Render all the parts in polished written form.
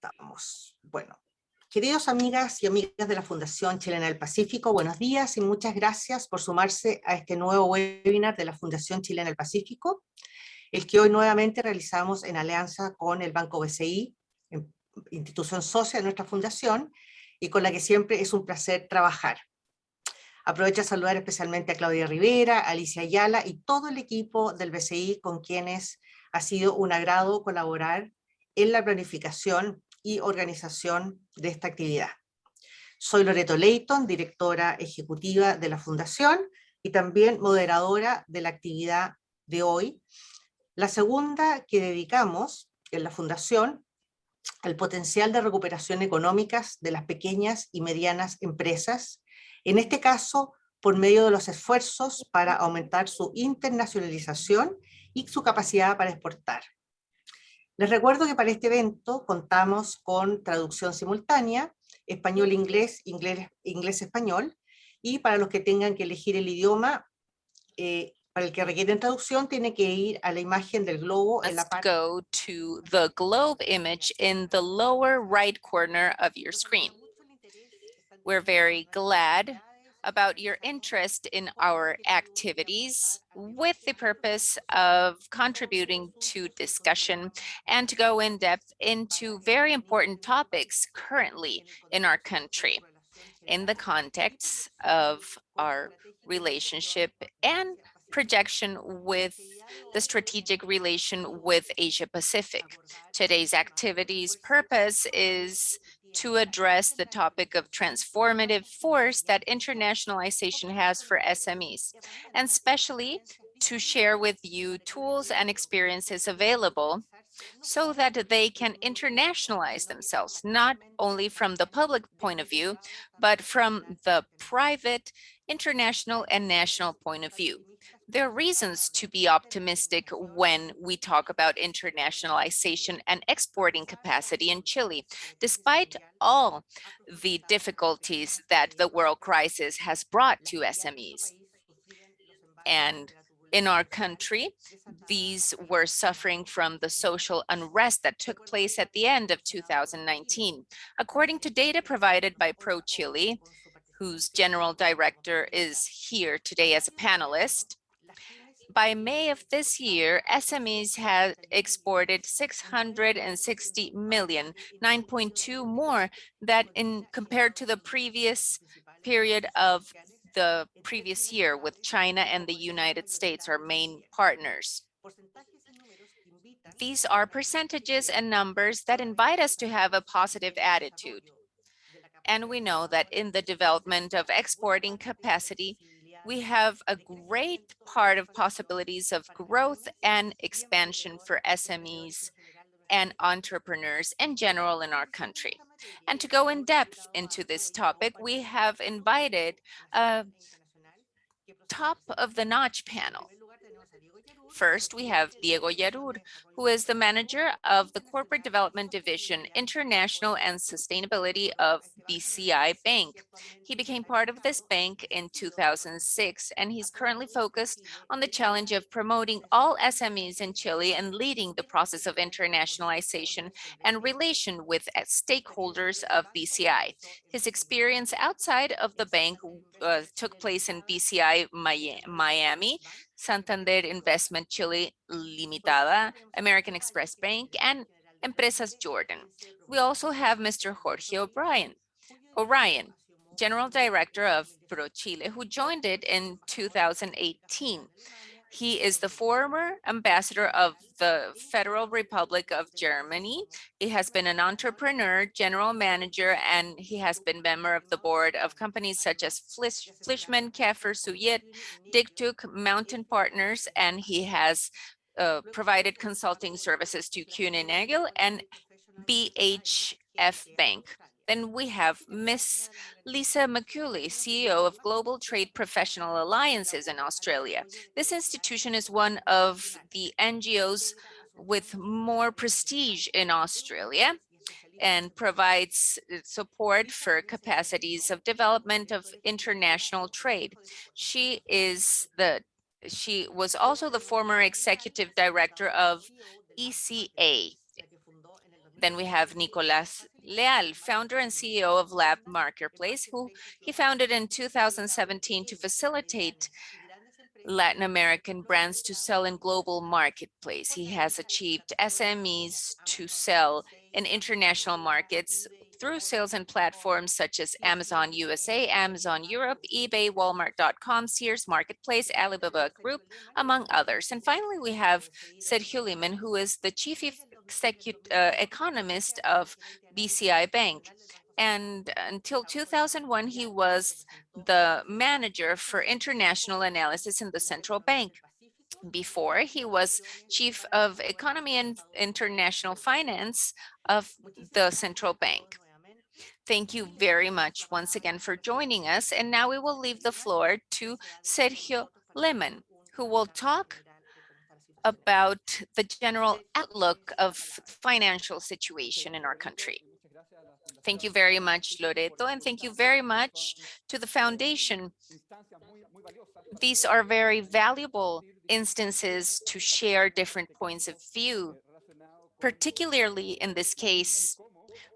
estamos. Bueno, queridos amigas y amigas de la Fundación Chilena del Pacífico, buenos días y muchas gracias por sumarse a este nuevo webinar de la Fundación Chilena del Pacífico, el que hoy nuevamente realizamos en alianza con el Banco BCI, institución socia de nuestra fundación, y con la que siempre es un placer trabajar. Aprovecho a saludar especialmente a Claudia Rivera, a Alicia Ayala y todo el equipo del BCI con quienes ha sido un agrado colaborar en la planificación y organización de esta actividad. Soy Loreto Leighton, directora ejecutiva de la Fundación y también moderadora de la actividad de hoy, la segunda que dedicamos en la Fundación al potencial de recuperación económicas de las pequeñas y medianas empresas, en este caso por medio de los esfuerzos para aumentar su internacionalización y su capacidad para exportar. Les recuerdo que para este evento contamos con traducción simultánea, español-inglés, inglés-español, y para los que tengan que elegir el idioma, para el que requieren traducción, tiene que ir a la imagen del globo en la parte. Let's go to the globe image in the lower right corner of your screen. We're very glad about your interest in our activities with the purpose of contributing to discussion and to go in depth into very important topics currently in our country in the context of our relationship and projection with the strategic relation with Asia Pacific. Today's activity's purpose is to address the topic of transformative force that internationalization has for SMEs, and especially to share with you tools and experiences available so that they can internationalize themselves, not only from the public point of view, but from the private, international, and national point of view. There are reasons to be optimistic when we talk about internationalization and exporting capacity in Chile, despite all the difficulties that the world crisis has brought to SMEs. And in our country, these were suffering from the social unrest that took place at the end of 2019. According to data provided by ProChile, whose general director is here today as a panelist, by May of this year, SMEs had exported 660 million, 9.2 more that in compared to the previous period of the previous year, with China and the United States, our main partners. These are percentages and numbers that invite us to have a positive attitude. And we know that in the development of exporting capacity, we have a great part of possibilities of growth and expansion for SMEs and entrepreneurs in general in our country. And to go in depth into this topic, we have invited a top-of-the-notch panel. First, we have Diego Yarur, who is the manager of the Corporate Development Division, International and Sustainability of BCI Bank. He became part of this bank in 2006, and he's currently focused on the challenge of promoting all SMEs in Chile and leading the process of internationalization and relation with stakeholders of BCI. His experience outside of the bank took place in BCI Miami, Santander Investment Chile Limitada, American Express Bank, and Empresas Jordan. We also have Mr. Jorge Orion, General Director of ProChile, who joined it in 2018. He is the former ambassador of the Federal Republic of Germany. He has been an entrepreneur, general manager, and he has been member of the board of companies such as Fleischmann, Keffer, Suyet, Digtuk, Mountain Partners, and he has provided consulting services to Kuehne+Nagel and BHF Bank. Then we have Ms. Lisa McCulley, CEO of Global Trade Professional Alliances in Australia. This institution is one of the NGOs with more prestige in Australia and provides support for capacities of development of international trade. She was also the former executive director of ECA. Then we have Nicolás Leal, founder and CEO of Lab Marketplace, who he founded in 2017 to facilitate Latin American brands to sell in global marketplace. He has achieved SMEs to sell in international markets through sales and platforms such as Amazon USA, Amazon Europe, eBay, Walmart.com, Sears Marketplace, Alibaba Group, among others. And finally, we have Sergio Liman, who is the chief economist of BCI Bank. And until 2001, he was the manager for international analysis in the central bank. Before, he was chief of economy and international finance of the central bank. Thank you very much once again for joining us. And now we will leave the floor to Sergio Liman, who will talk about the general outlook of financial situation in our country. Thank you very much, Loreto, and thank you very much to the foundation. These are very valuable instances to share different points of view, particularly in this case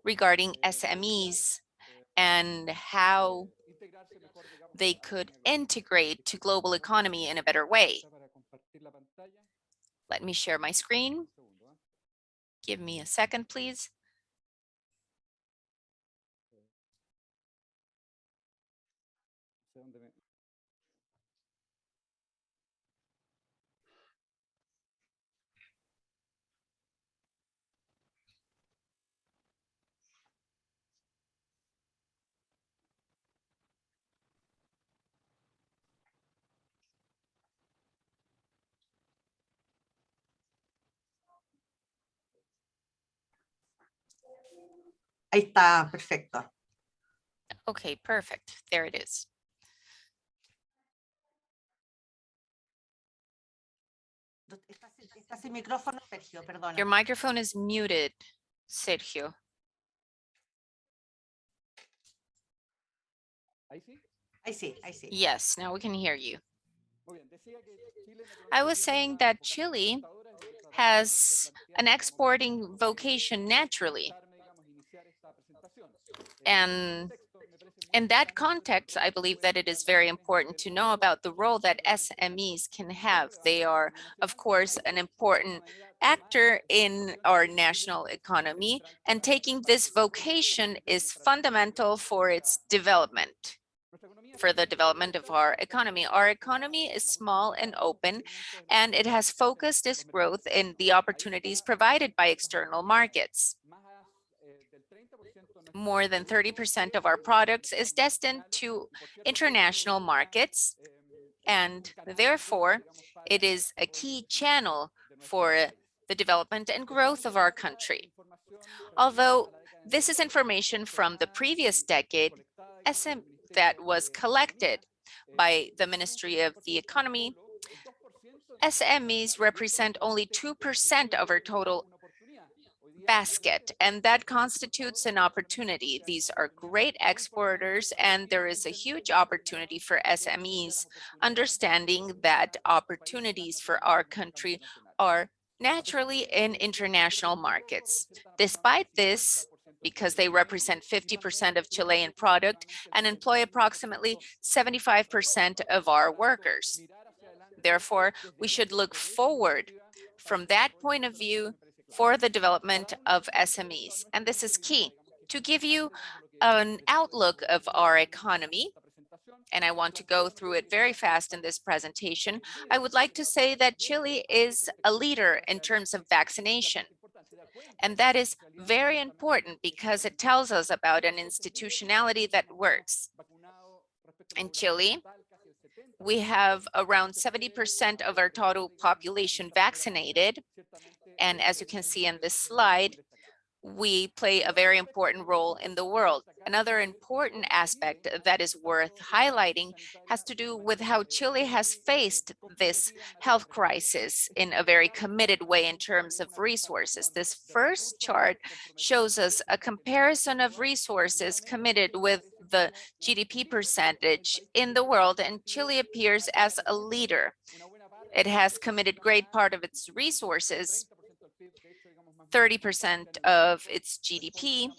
regarding SMEs and how they could integrate to global economy in a better way. Let me share my screen. Give me a second, please. Ahí está, perfecto. Okay, perfect. There it is. Está sin micrófono, Sergio, perdona. Your microphone is muted, Sergio. Ahí sí. Yes, now we can hear you. I was saying that Chile has an exporting vocation naturally. And in that context, I believe that it is very important to know about the role that SMEs can have. They are, of course, an important actor in our national economy, and taking this vocation is fundamental for its development, for the development of our economy. Our economy is small and open, and it has focused its growth in the opportunities provided by external markets. More than 30% of our products is destined to international markets, and therefore it is a key channel for the development and growth of our country. Although this is information from the previous decade that was collected by the Ministry of the Economy, SMEs represent only 2% of our total basket, and that constitutes an opportunity. These are great exporters, and there is a huge opportunity for SMEs, understanding that opportunities for our country are naturally in international markets. Despite this, because they represent 50% of Chilean product and employ approximately 75% of our workers. Therefore, we should look forward from that point of view for the development of SMEs. And this is key. To give you an outlook of our economy, and I want to go through it very fast in this presentation, I would like to say that Chile is a leader in terms of vaccination. And that is very important because it tells us about an institutionality that works. In Chile, we have around 70% of our total population vaccinated. And as you can see in this slide, we play a very important role in the world. Another important aspect that is worth highlighting has to do with how Chile has faced this health crisis in a very committed way in terms of resources. This first chart shows us a comparison of resources committed with the GDP percentage in the world, and Chile appears as a leader. It has committed great part of its resources, 30% of its GDP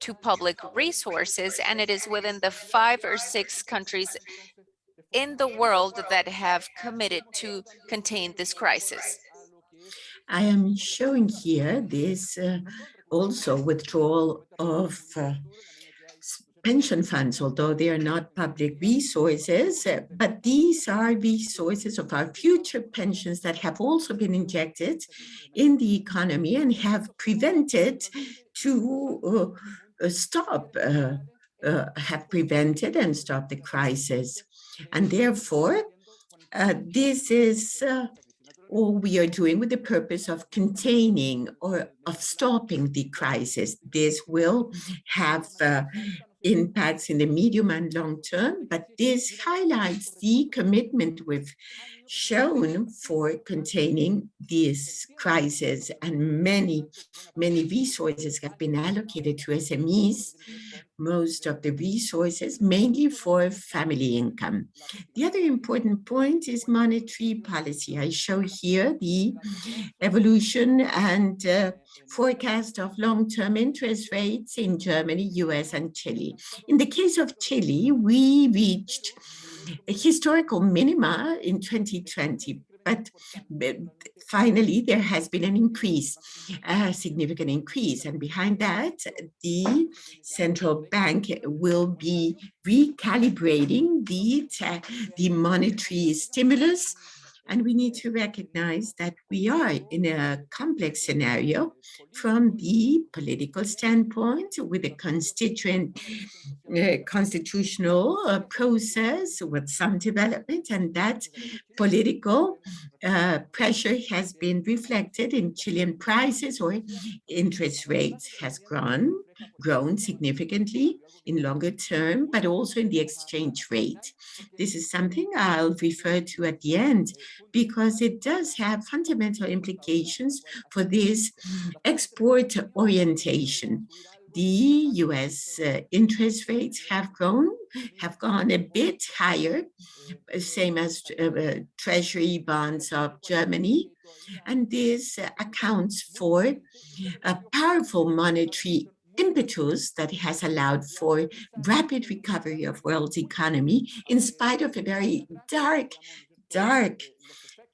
to public resources, and it is within the 5 or 6 countries in the world that have committed to contain this crisis. I am showing here this also withdrawal of pension funds, although they are not public resources, but these are resources of our future pensions that have also been injected in the economy and have prevented to have prevented and stopped the crisis. And therefore, this is all we are doing with the purpose of containing or of stopping the crisis. This will have impacts in the medium and long term, but this highlights the commitment we've shown for containing this crisis, and many resources have been allocated to SMEs, most of the resources mainly for family income. The other important point is monetary policy. I show here the evolution and forecast of long-term interest rates in Germany, US, and Chile. In the case of Chile, we reached a historical minima in 2020, but finally there has been an increase, a significant increase, and behind that, the central bank will be recalibrating the monetary stimulus. And we need to recognize that we are in a complex scenario from the political standpoint, with a constitutional process with some development, and that political pressure has been reflected in Chilean prices, or interest rates has grown significantly in longer term, but also in the exchange rate. This is something I'll refer to at the end, because it does have fundamental implications for this export orientation. The US interest rates have gone a bit higher, same as treasury bonds of Germany, and this accounts for a powerful monetary impetus that has allowed for rapid recovery of world economy in spite of a very dark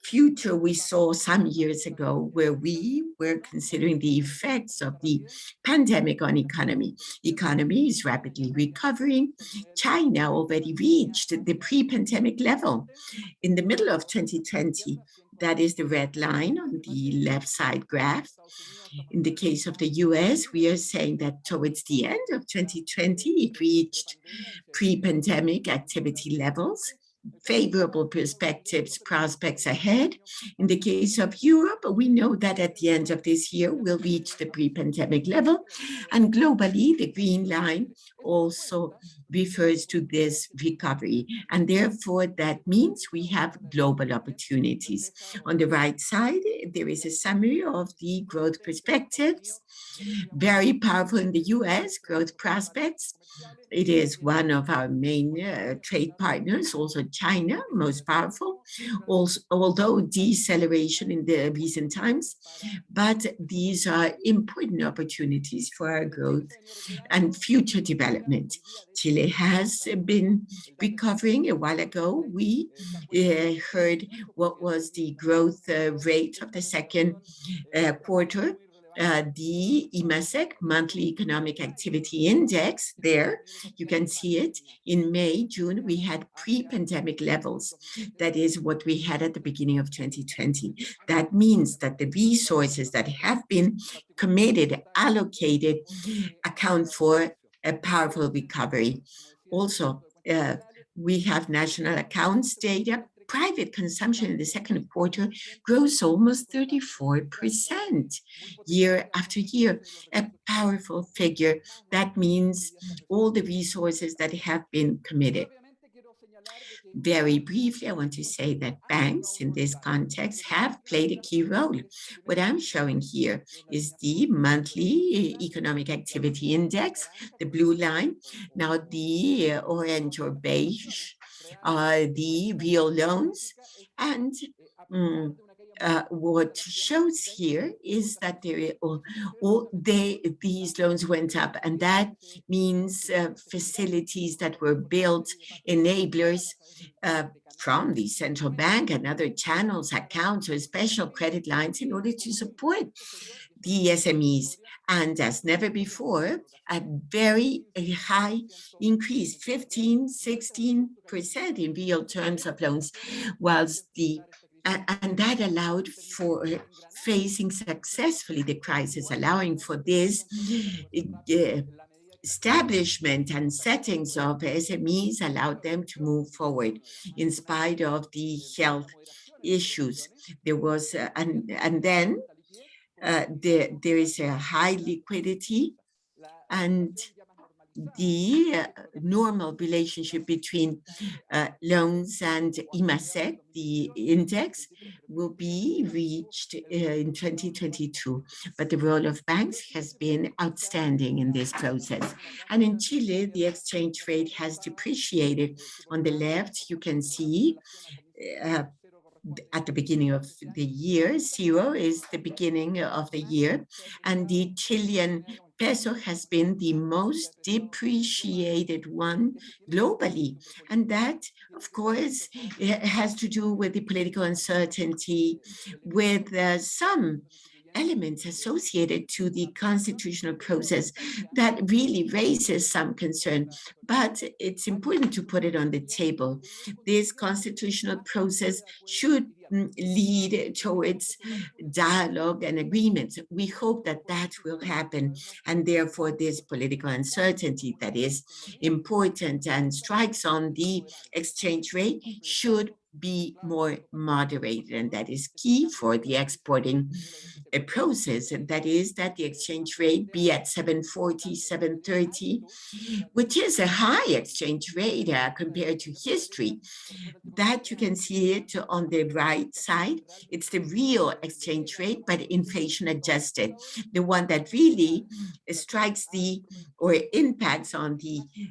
future we saw some years ago, where we were considering the effects of the pandemic on economy. Economy is rapidly recovering. China already reached the pre-pandemic level in the middle of 2020. That is the red line on the left side graph. In the case of the US, we are saying that towards the end of 2020, it reached pre-pandemic activity levels. Favorable prospects ahead. In the case of Europe, we know that at the end of this year, we'll reach the pre-pandemic level. And globally, the green line also refers to this recovery. And therefore, that means we have global opportunities. On the right side, there is a summary of the growth perspectives. Very powerful in the US, growth prospects. It is one of our main trade partners, also China, most powerful, also, although deceleration in the recent times, but these are important opportunities for our growth and future development. Chile has been recovering. A while ago, we heard what was the growth rate of the second quarter. The IMASEC, Monthly Economic Activity Index, there, you can see it. In May, June, we had pre-pandemic levels. That is what we had at the beginning of 2020. That means that the resources that have been committed, allocated, account for a powerful recovery. Also, we have national accounts data. Private consumption in the second quarter grows almost 34% year after year, a powerful figure. That means all the resources that have been committed. Very briefly, I want to say that banks in this context have played a key role. What I'm showing here is the monthly economic activity index, the blue line. Now the orange or beige are the real loans, and what shows here is that these loans went up, and that means facilities that were built, enablers from the central bank and other channels, accounts, or special credit lines in order to support the SMEs. And as never before, a very high increase, 16% in real terms of loans, whilst and that allowed for facing successfully the crisis, allowing for this establishment and settings of SMEs allowed them to move forward in spite of the health issues. There was, and then there is a high liquidity, and the normal relationship between loans and IMASEC, the index, will be reached in 2022. But the role of banks has been outstanding in this process. And in Chile, the exchange rate has depreciated. On the left, you can see at the beginning of the year, 0 is the beginning of the year, and the Chilean peso has been the most depreciated one globally. And that, of course, has to do with the political uncertainty, with some elements associated to the constitutional process that really raises some concern. But it's important to put it on the table. This constitutional process should lead towards dialogue and agreements. We hope that that will happen, and therefore this political uncertainty that is important and strikes on the exchange rate should be more moderated, and that is key for the exporting process, and that is that the exchange rate be at 740, 730, which is a high exchange rate compared to history. That you can see it on the right side. It's the real exchange rate, but inflation adjusted, the one that really strikes or impacts on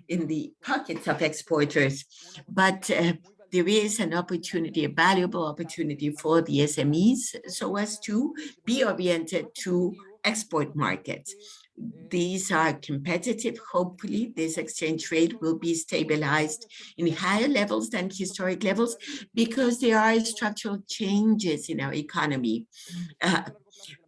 in the pockets of exporters. But there is an opportunity, a valuable opportunity for the SMEs so as to be oriented to export markets. These are competitive. Hopefully, this exchange rate will be stabilized in higher levels than historic levels because there are structural changes in our economy.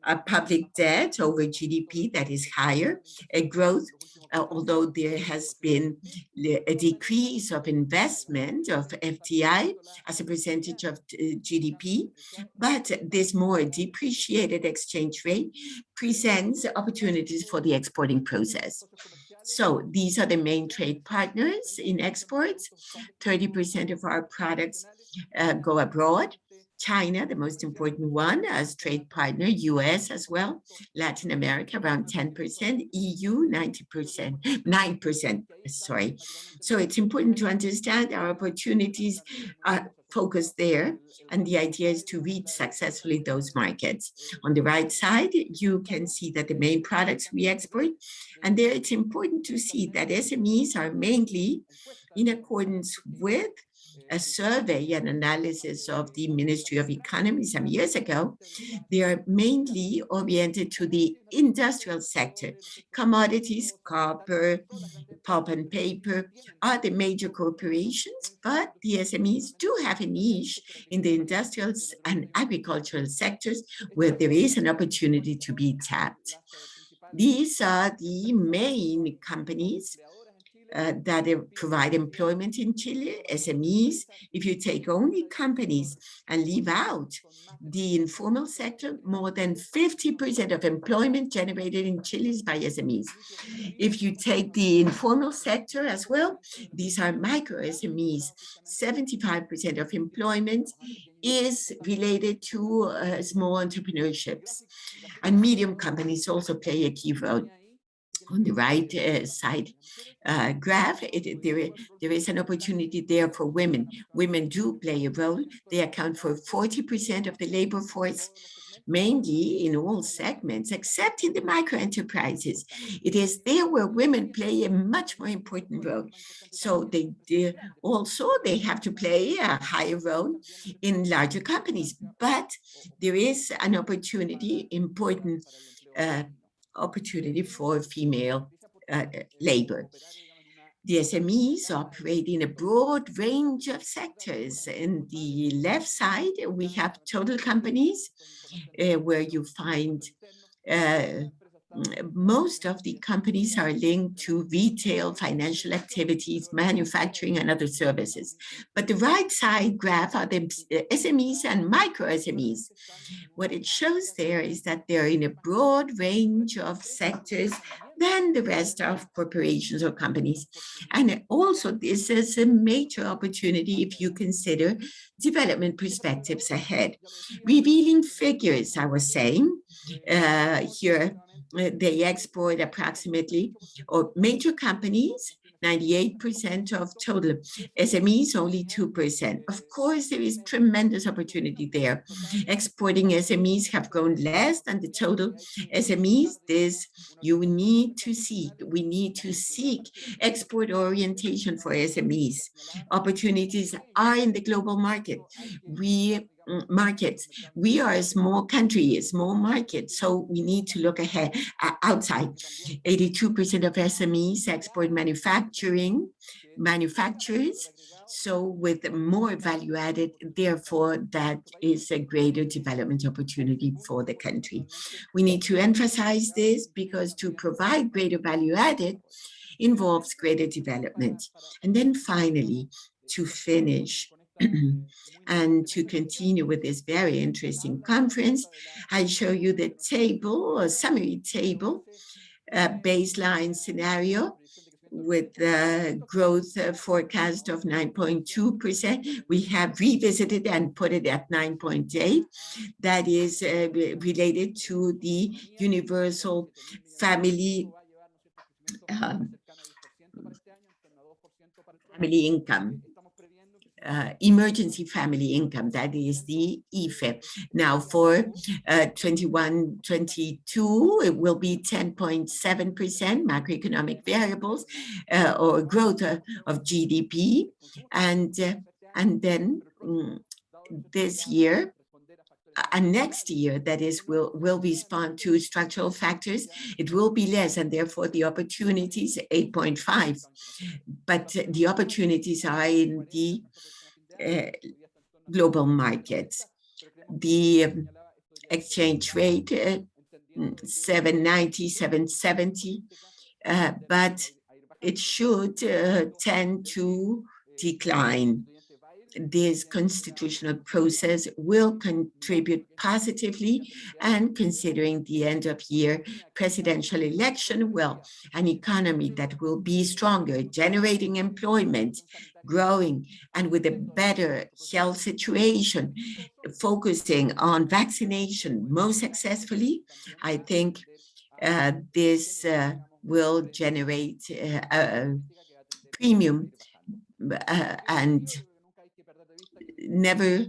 A public debt over GDP that is higher, a growth, although there has been a decrease of investment of FDI as a percentage of GDP, but this more depreciated exchange rate presents opportunities for the exporting process. So these are the main trade partners in exports. 30% of our products go abroad. China, the most important one as trade partner, US as well, Latin America around 10%, EU 9%, sorry. So it's important to understand our opportunities are focused there, and the idea is to reach successfully those markets. On the right side, you can see that the main products we export, and there it's important to see that SMEs are mainly in accordance with a survey and analysis of the Ministry of Economy some years ago. They are mainly oriented to the industrial sector. Commodities, copper, pulp and paper are the major corporations, but the SMEs do have a niche in the industrial and agricultural sectors where there is an opportunity to be tapped. These are the main companies that provide employment in Chile, SMEs. If you take only companies and leave out the informal sector, more than 50% of employment generated in Chile is by SMEs. If you take the informal sector as well, these are micro SMEs. 75% of employment is related to small entrepreneurships. And medium companies also play a key role. On the right side graph, there is an opportunity there for women. Women do play a role. They account for 40% of the labor force, mainly in all segments, except in the micro enterprises. It is there where women play a much more important role. So they have to play a higher role in larger companies, but there is an opportunity, important opportunity for female labor. The SMEs operate in a broad range of sectors. In the left side, we have total companies where you find most of the companies are linked to retail, financial activities, manufacturing, and other services. But the right side graph are the SMEs and micro SMEs. What it shows there is that they're in a broad range of sectors than the rest of corporations or companies. And also this is a major opportunity if you consider development perspectives ahead. Revealing figures, I was saying, here they export approximately, or major companies, 98% of total, SMEs only 2%. Of course, there is tremendous opportunity there. Exporting SMEs have grown less than the total SMEs. This you need to seek. We need to seek export orientation for SMEs. Opportunities are in the global market. We are a small country, a small market, so we need to look ahead, outside. 82% of SMEs export manufacturers, so with more value added, therefore that is a greater development opportunity for the country. We need to emphasize this because to provide greater value added involves greater development. And then finally, to finish, and to continue with this very interesting conference, I show you the table, a summary table, baseline scenario with the growth forecast of 9.2%. We have revisited and put it at 9.8. That is related to the universal family income. Emergency family income, that is the EFE. Now for 21-22, it will be 10.7% macroeconomic variables or growth of GDP. And then this year, and next year, that is, will respond to structural factors, it will be less, and therefore the opportunities 8.5. But the opportunities are in the global markets. The exchange rate 7.90, 7.70, but it should tend to decline. This constitutional process will contribute positively, and considering the end of year presidential election, well, an economy that will be stronger, generating employment, growing, and with a better health situation, focusing on vaccination most successfully, I think this will generate a premium and never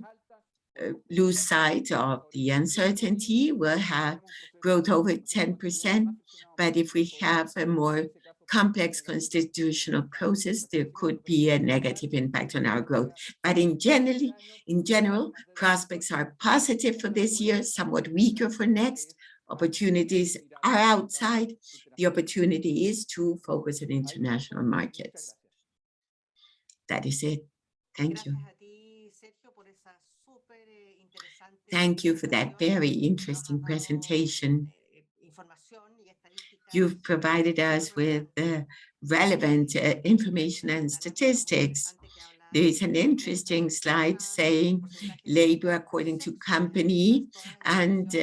lose sight of the uncertainty. We'll have growth over 10%, but if we have a more complex constitutional process, there could be a negative impact on our growth. But in general, prospects are positive for this year, somewhat weaker for next. Opportunities are outside. The opportunity is to focus on international markets. That is it. Thank you. Thank you for that very interesting presentation. You've provided us with relevant information and statistics. There is an interesting slide saying labor according to company and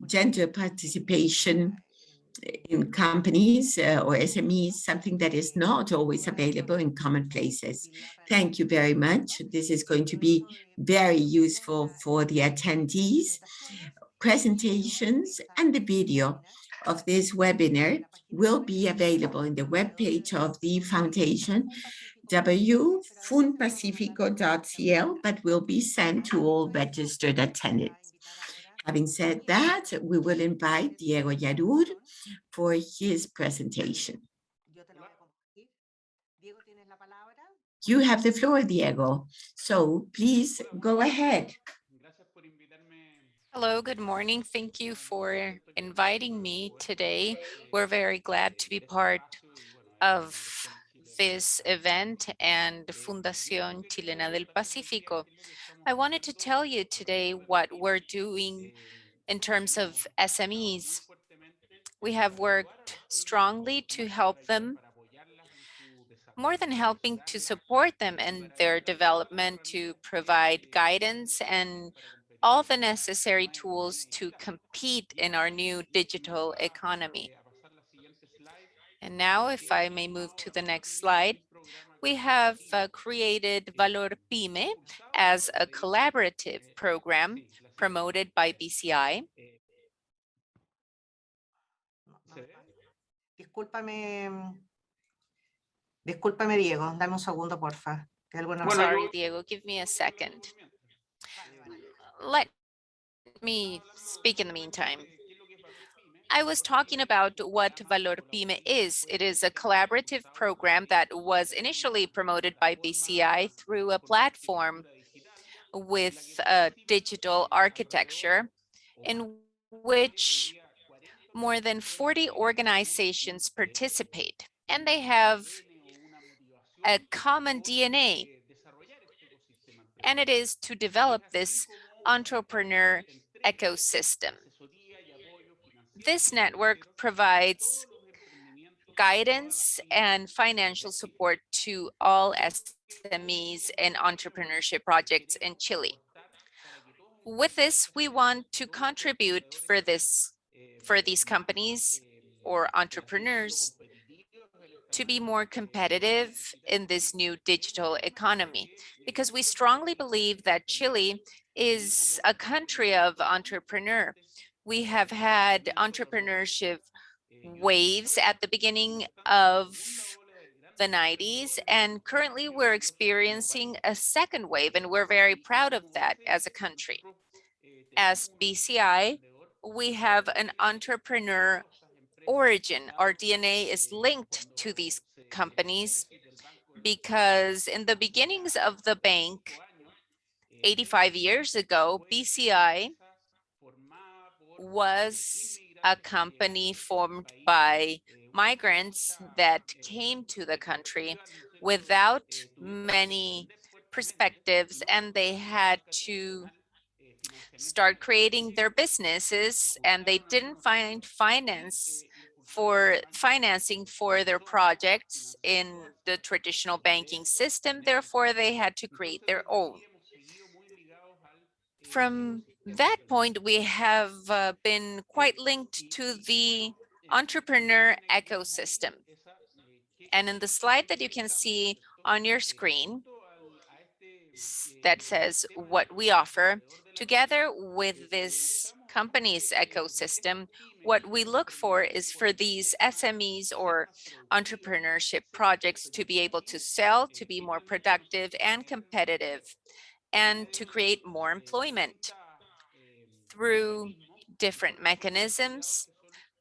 gender participation in companies or SMEs, something that is not always available in common places. Thank you very much. This is going to be very useful for the attendees. Presentations and the video of this webinar will be available in the webpage of the foundation, www.funpacifico.cl, but will be sent to all registered attendees. Having said that, we will invite Diego Yarur for his presentation. You have the floor, Diego. So please go ahead. Hello, good morning. Thank you for inviting me today. We're very glad to be part of this event and Fundación Chilena del Pacífico. I wanted to tell you today what we're doing in terms of SMEs. We have worked strongly to help them, more than helping to support them in their development, to provide guidance and all the necessary tools to compete in our new digital economy. And now, if I may move to the next slide, we have created Valor Pyme as a collaborative program promoted by BCI. Discúlpame, Diego, dame un segundo, porfa. Sorry, Diego, give me a second. Let me speak in the meantime. I was talking about what Valor Pyme is. It is a collaborative program that was initially promoted by BCI through a platform with a digital architecture in which more than 40 organizations participate, and they have a common DNA, and it is to develop this entrepreneur ecosystem. This network provides guidance and financial support to all SMEs and entrepreneurship projects in Chile. With this, we want to contribute for these companies or entrepreneurs to be more competitive in this new digital economy, because we strongly believe that Chile is a country of entrepreneur. We have had entrepreneurship waves at the beginning of the 90s, and currently we're experiencing a second wave, and we're very proud of that as a country. As BCI, we have an entrepreneur origin. Our DNA is linked to these companies because in the beginnings of the bank, 85 years ago, BCI was a company formed by migrants that came to the country without many perspectives, and they had to start creating their businesses, and they didn't find financing for their projects in the traditional banking system. Therefore, they had to create their own. From that point, we have been quite linked to the entrepreneur ecosystem. And in the slide that you can see on your screen, that says what we offer, together with this company's ecosystem, what we look for is for these SMEs or entrepreneurship projects to be able to sell, to be more productive and competitive, and to create more employment through different mechanisms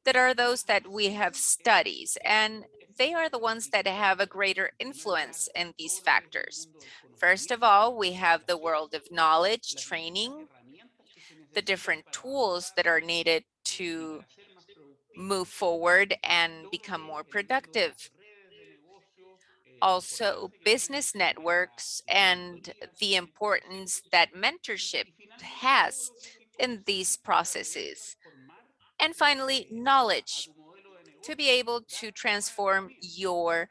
that are those that we have studies, and they are the ones that have a greater influence in these factors. First of all, we have the world of knowledge, training, the different tools that are needed to move forward and become more productive. Also, business networks and the importance that mentorship has in these processes. And finally, knowledge, to be able to transform your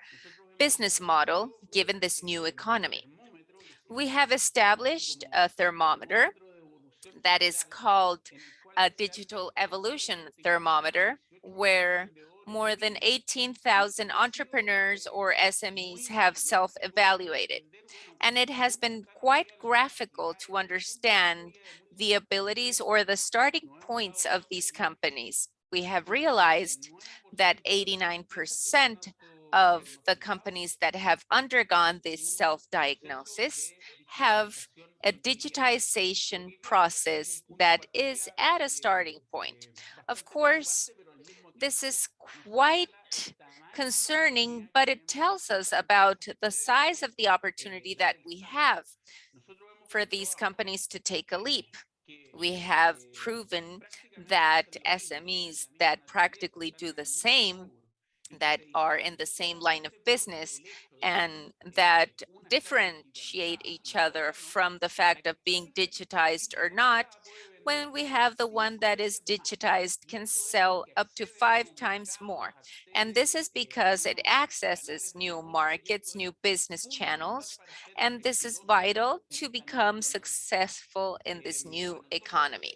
business model given this new economy. We have established a thermometer that is called a digital evolution thermometer, where more than 18,000 entrepreneurs or SMEs have self-evaluated. And it has been quite graphical to understand the abilities or the starting points of these companies. We have realized that 89% of the companies that have undergone this self-diagnosis have a digitization process that is at a starting point. Of course, this is quite concerning, but it tells us about the size of the opportunity that we have for these companies to take a leap. We have proven that SMEs that practically do the same, that are in the same line of business, and that differentiate each other from the fact of being digitized or not, when we have the one that is digitized can sell up to 5 times more. And this is because it accesses new markets, new business channels, and this is vital to become successful in this new economy.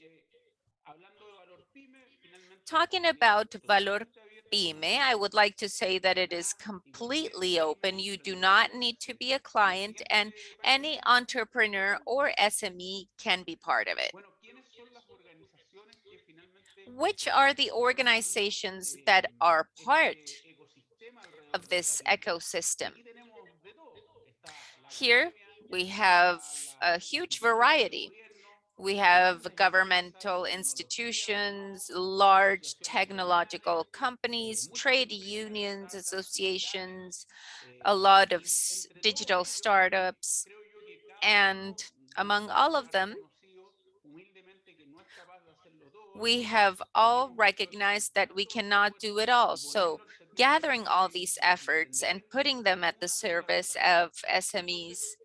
Talking about Valor Pyme, I would like to say that it is completely open. You do not need to be a client, and any entrepreneur or SME can be part of it. Which are the organizations that are part of this ecosystem? Here we have a huge variety. We have governmental institutions, large technological companies, trade unions, associations, a lot of digital startups, and among all of them, we have all recognized that we cannot do it all. So gathering all these efforts and putting them at the service of SMEs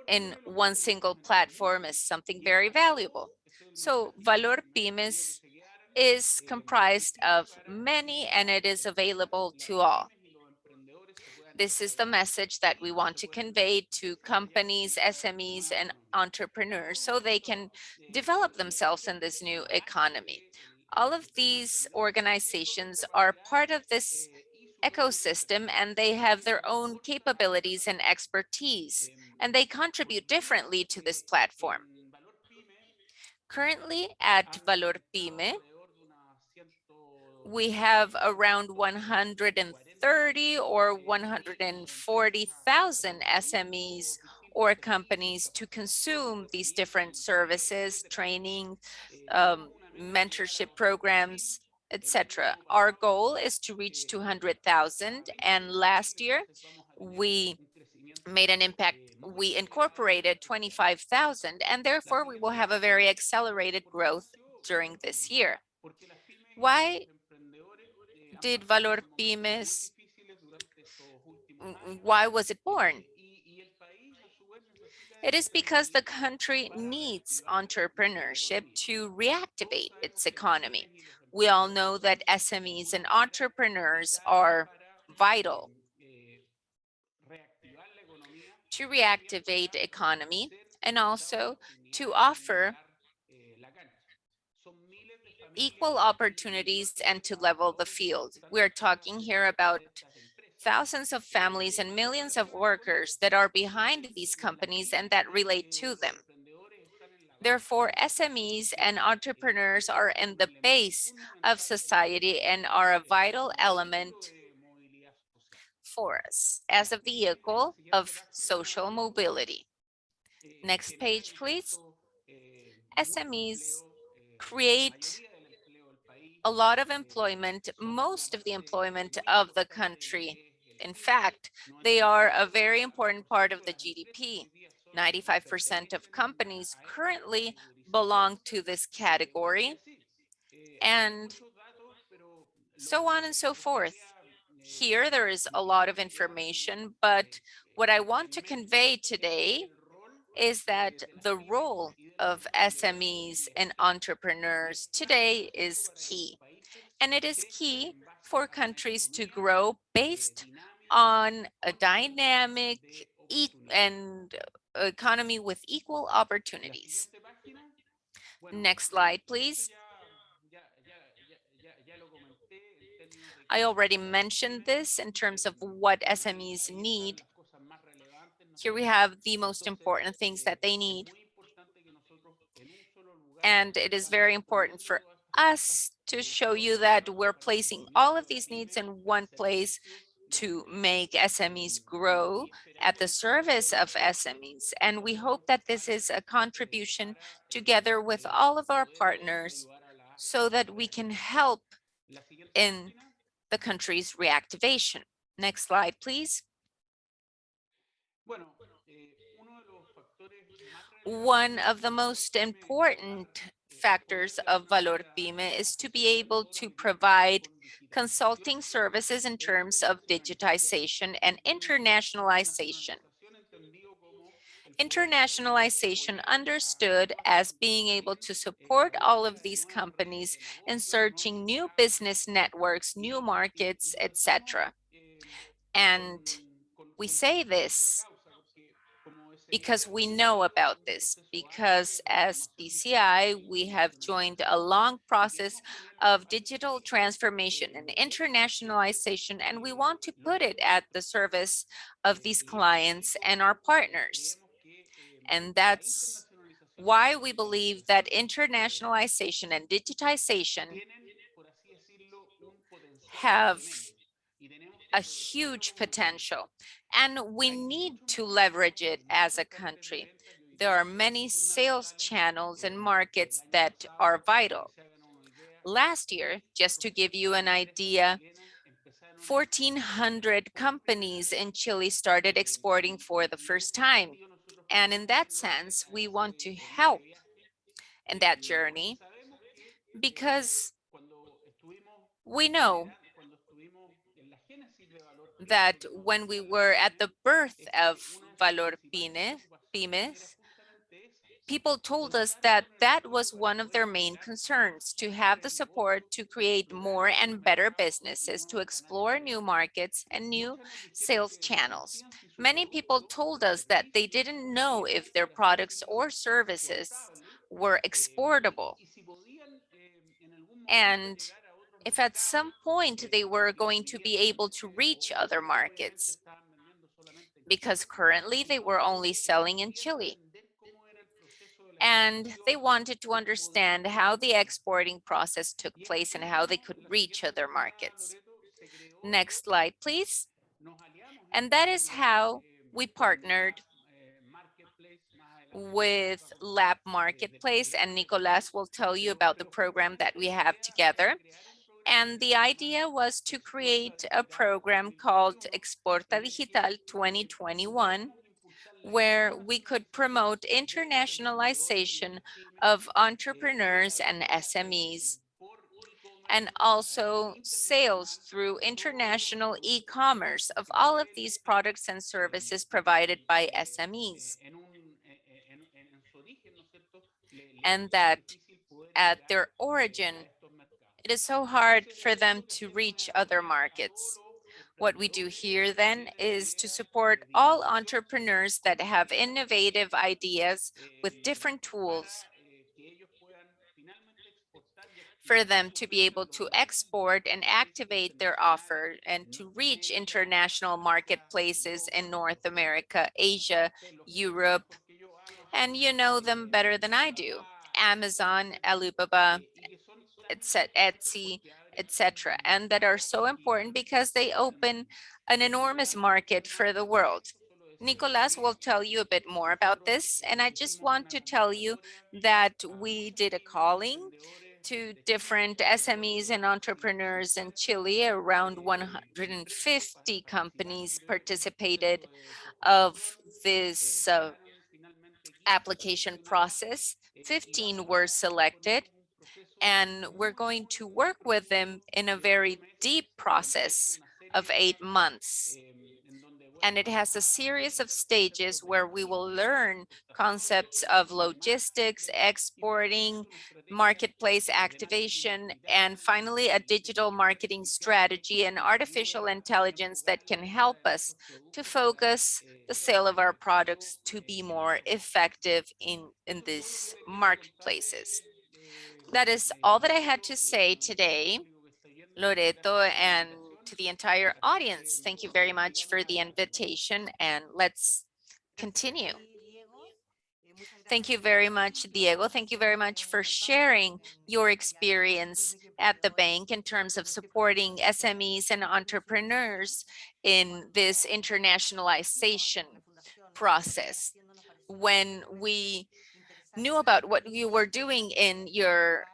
in one single platform is something very valuable. So Valor Pymes is comprised of many, and it is available to all. This is the message that we want to convey to companies, SMEs, and entrepreneurs so they can develop themselves in this new economy. All of these organizations are part of this ecosystem, and they have their own capabilities and expertise, and they contribute differently to this platform. Currently at Valor Pyme, we have around 130 or 140,000 SMEs or companies to consume these different services, training, mentorship programs, etc. Our goal is to reach 200,000, and last year we made an impact. We incorporated 25,000, and therefore we will have a very accelerated growth during this year. Why did Valor Pymes, why was it born? It is because the country needs entrepreneurship to reactivate its economy. We all know that SMEs and entrepreneurs are vital to reactivate the economy and also to offer equal opportunities and to level the field. We're talking here about thousands of families and millions of workers that are behind these companies and that relate to them. Therefore, SMEs and entrepreneurs are in the base of society and are a vital element for us as a vehicle of social mobility. Next page, please. SMEs create a lot of employment, most of the employment of the country. In fact, they are a very important part of the GDP. 95% of companies currently belong to this category, and so on and so forth. Here, there is a lot of information, but what I want to convey today is that the role of SMEs and entrepreneurs today is key. And it is key for countries to grow based on a dynamic and economy with equal opportunities. Next slide, please. I already mentioned this in terms of what SMEs need. Here we have the most important things that they need. And it is very important for us to show you that we're placing all of these needs in one place to make SMEs grow at the service of SMEs. And we hope that this is a contribution together with all of our partners so that we can help in the country's reactivation. Next slide, please. One of the most important factors of Valor Pyme is to be able to provide consulting services in terms of digitization and internationalization. Internationalization understood as being able to support all of these companies in searching new business networks, new markets, etc. And we say this because we know about this, because as BCI, we have joined a long process of digital transformation and internationalization, and we want to put it at the service of these clients and our partners. And that's why we believe that internationalization and digitization have a huge potential, and we need to leverage it as a country. There are many sales channels and markets that are vital. Last year, just to give you an idea, 1,400 companies in Chile started exporting for the first time. And in that sense, we want to help in that journey because we know that when we were at the birth of Valor Pymes, people told us that that was one of their main concerns, to have the support to create more and better businesses, to explore new markets and new sales channels. Many people told us that they didn't know if their products or services were exportable. And if at some point they were going to be able to reach other markets, because currently they were only selling in Chile. And they wanted to understand how the exporting process took place and how they could reach other markets. Next slide, please. And that is how we partnered with Lab Marketplace, and Nicolas will tell you about the program that we have together. And the idea was to create a program called Exporta Digital 2021, where we could promote internationalization of entrepreneurs and SMEs, and also sales through international e-commerce of all of these products and services provided by SMEs. And that at their origin, it is so hard for them to reach other markets. What we do here then is to support all entrepreneurs that have innovative ideas with different tools for them to be able to export and activate their offer and to reach international marketplaces in North America, Asia, Europe, and you know them better than I do. Amazon, Alibaba, Etsy, etc., and that are so important because they open an enormous market for the world. Nicolas will tell you a bit more about this, and I just want to tell you that we did a calling to different SMEs and entrepreneurs in Chile. Around 150 companies participated of this application process. 15 were selected, and we're going to work with them in a very deep process of 8 months. And it has a series of stages where we will learn concepts of logistics, exporting, marketplace activation, and finally a digital marketing strategy and artificial intelligence that can help us to focus the sale of our products to be more effective in these marketplaces. That is all that I had to say today, Loreto, and to the entire audience. Thank you very much for the invitation, and let's continue. Thank you very much, Diego. Thank you very much for sharing your experience at the bank in terms of supporting SMEs and entrepreneurs in this internationalization process. When we knew about what you were doing in your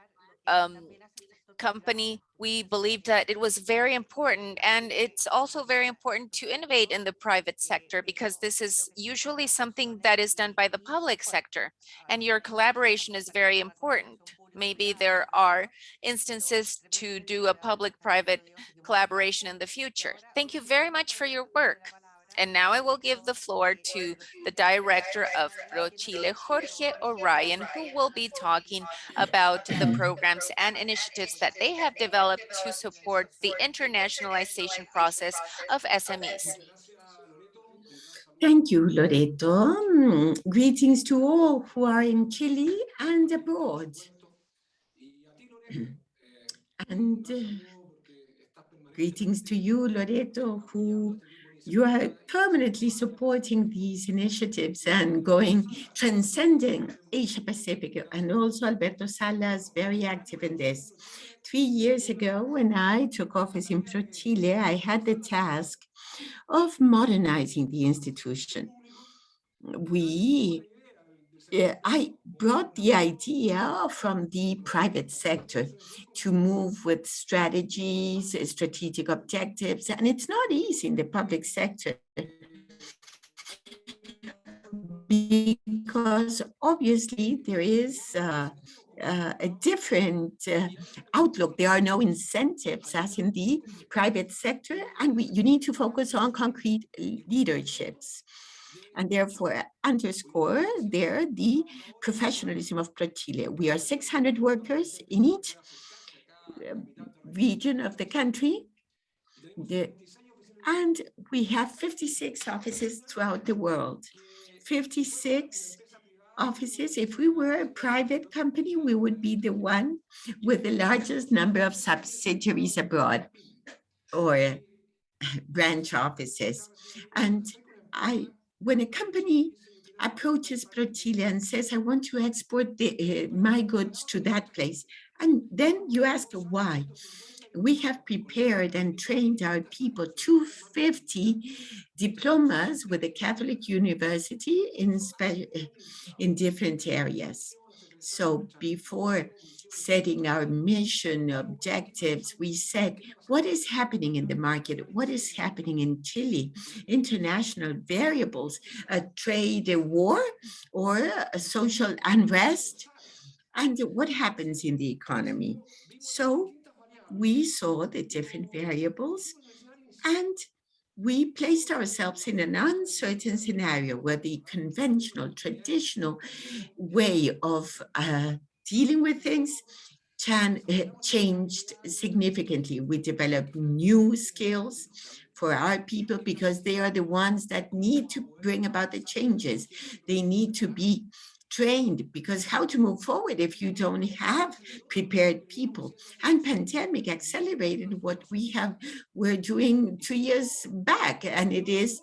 company, we believed that it was very important, and it's also very important to innovate in the private sector because this is usually something that is done by the public sector, and your collaboration is very important. Maybe there are instances to do a public-private collaboration in the future. Thank you very much for your work. And now I will give the floor to the director of ProChile, Jorge Orion, who will be talking about the programs and initiatives that they have developed to support the internationalization process of SMEs. Thank you, Loreto. Greetings to all who are in Chile and abroad. And greetings to you, Loreto, who you are permanently supporting these initiatives and transcending Asia Pacific, and also Alberto Salas, very active in this. 3 years ago, when I took office in ProChile, I had the task of modernizing the institution. I brought the idea from the private sector to move with strategies, strategic objectives, and it's not easy in the public sector because obviously there is a different outlook. There are no incentives as in the private sector, and you need to focus on concrete leaderships. And therefore underscore there the professionalism of ProChile. We are 600 workers in each region of the country, and we have 56 offices throughout the world. 56 offices. If we were a private company, we would be the one with the largest number of subsidiaries abroad or branch offices. And when a company approaches ProChile and says, I want to export my goods to that place, and then you ask why. We have prepared and trained our people, 250 diplomas with a Catholic university in different areas. So before setting our mission objectives, we said, what is happening in the market? What is happening in Chile? International variables, a trade, a war, or a social unrest? And what happens in the economy? So we saw the different variables, and we placed ourselves in an uncertain scenario where the conventional, traditional way of dealing with things changed significantly. We developed new skills for our people because they are the ones that need to bring about the changes. They need to be trained, because how to move forward if you don't have prepared people? And pandemic accelerated what we're doing 2 years back, and it is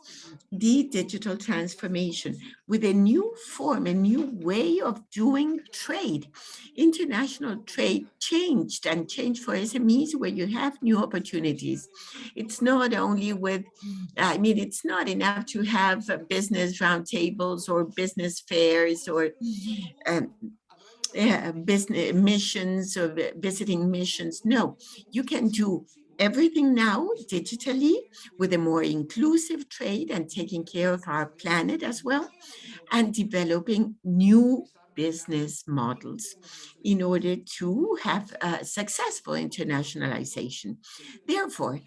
the digital transformation with a new form, a new way of doing trade. International trade changed for SMEs, where you have new opportunities. It's not only it's not enough to have business roundtables or business fairs or business missions or visiting missions. No, you can do everything now digitally with a more inclusive trade and taking care of our planet as well, and developing new business models in order to have successful internationalization. Therefore,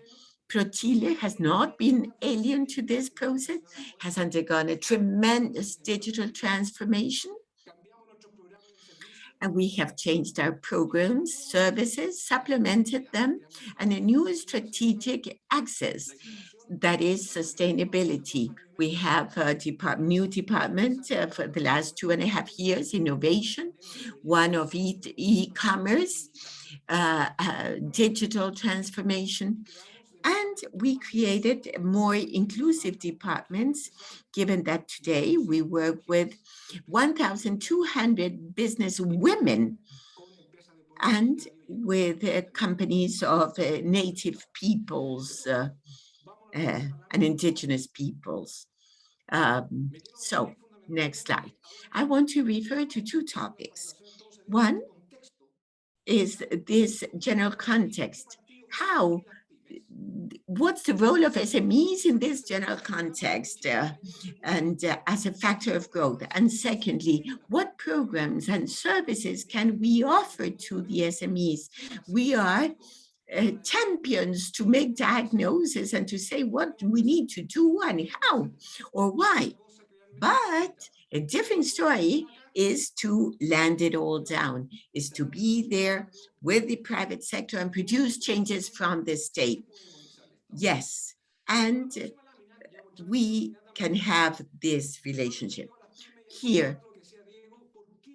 ProChile has not been alien to this process, has undergone a tremendous digital transformation, and we have changed our programs, services, supplemented them, and a new strategic access that is sustainability. We have a new department for the last 2.5 years, innovation, one of e-commerce, digital transformation, And we created more inclusive departments, given that today we work with 1,200 business women and with companies of native peoples and indigenous peoples. So, next slide. I want to refer to two topics. One is this general context. What's the role of SMEs in this general context and as a factor of growth? And secondly, what programs and services can we offer to the SMEs? We are champions to make diagnosis and to say what we need to do and how or why. But a different story is to land it all down, is to be there with the private sector and produce changes from the state. Yes, and we can have this relationship. Here,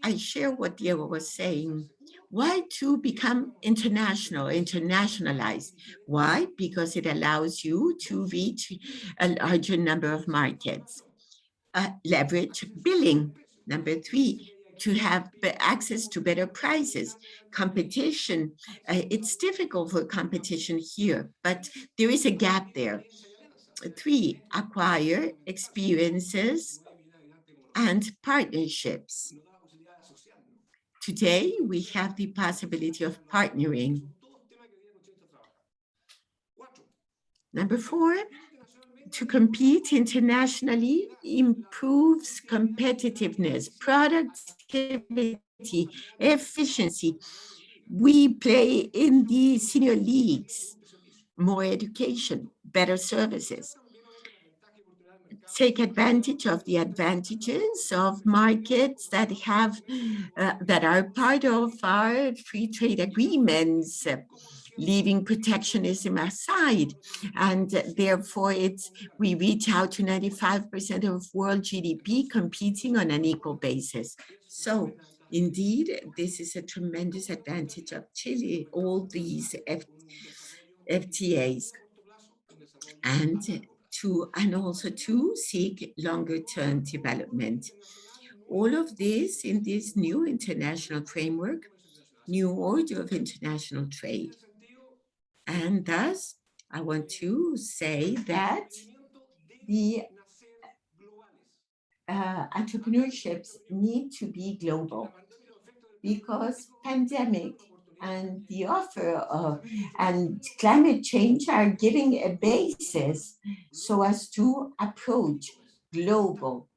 I share what Diego was saying. Why to become internationalized? Why? Because it allows you to reach a larger number of markets. Leverage billing. Number three, to have access to better prices. Competition, it's difficult for competition here, but there is a gap there. Three, acquire experiences and partnerships. Today, we have the possibility of partnering. Number four, to compete internationally improves competitiveness, productivity, efficiency. We play in the senior leagues, more education, better services. Take advantage of the advantages of markets that have that are part of our free trade agreements, leaving protectionism aside, and therefore we reach out to 95% of world GDP competing on an equal basis. So indeed, this is a tremendous advantage of Chile, all these FTAs, and also to seek longer-term development. All of this in this new international framework, new order of international trade. And thus, I want to say that the entrepreneurships need to be global, because pandemic and the offer of and climate change are giving a basis so as to approach global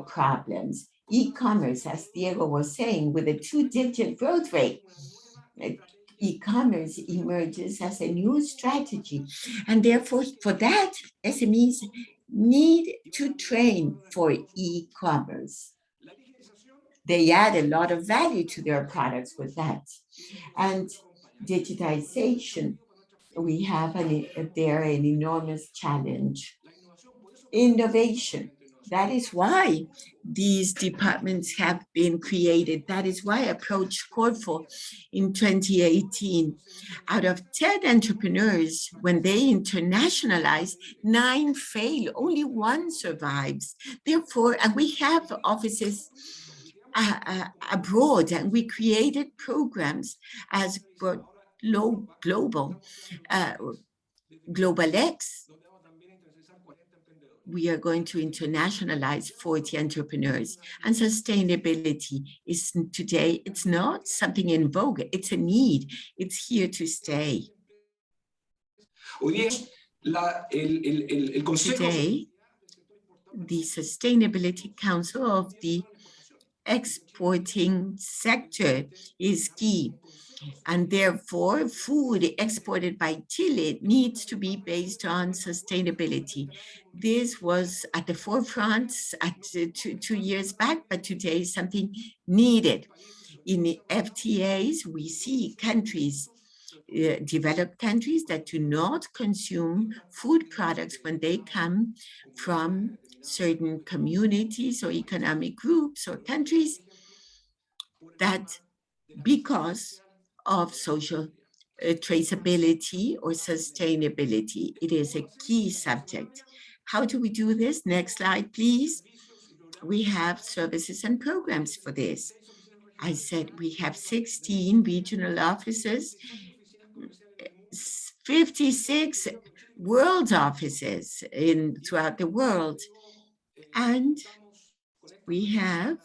problems. E-commerce, as Diego was saying, with a 2-digit growth rate, e-commerce emerges as a new strategy. And therefore, for that, SMEs need to train for e-commerce. They add a lot of value to their products with that. And digitization, we have there an enormous challenge. Innovation, that is why these departments have been created. That is why I approached Corfo in 2018. Out of 10 entrepreneurs, when they internationalize, 9 fail, only 1 survives. Therefore, and we have offices abroad, and we created programs as Global X. We are going to internationalize 40 entrepreneurs, and sustainability is today, it's not something in vogue, it's a need, it's here to stay. Today, the Sustainability Council of the exporting sector is key, and therefore food exported by Chile needs to be based on sustainability. This was at the forefront at 2 years back, but today is something needed. In the FTAs, we see countries, developed countries, that do not consume food products when they come from certain communities or economic groups or countries, that because of social traceability or sustainability. It is a key subject. How do we do this? Next slide, please. We have services and programs for this. I said we have 16 regional offices, 56 world offices throughout the world. And we have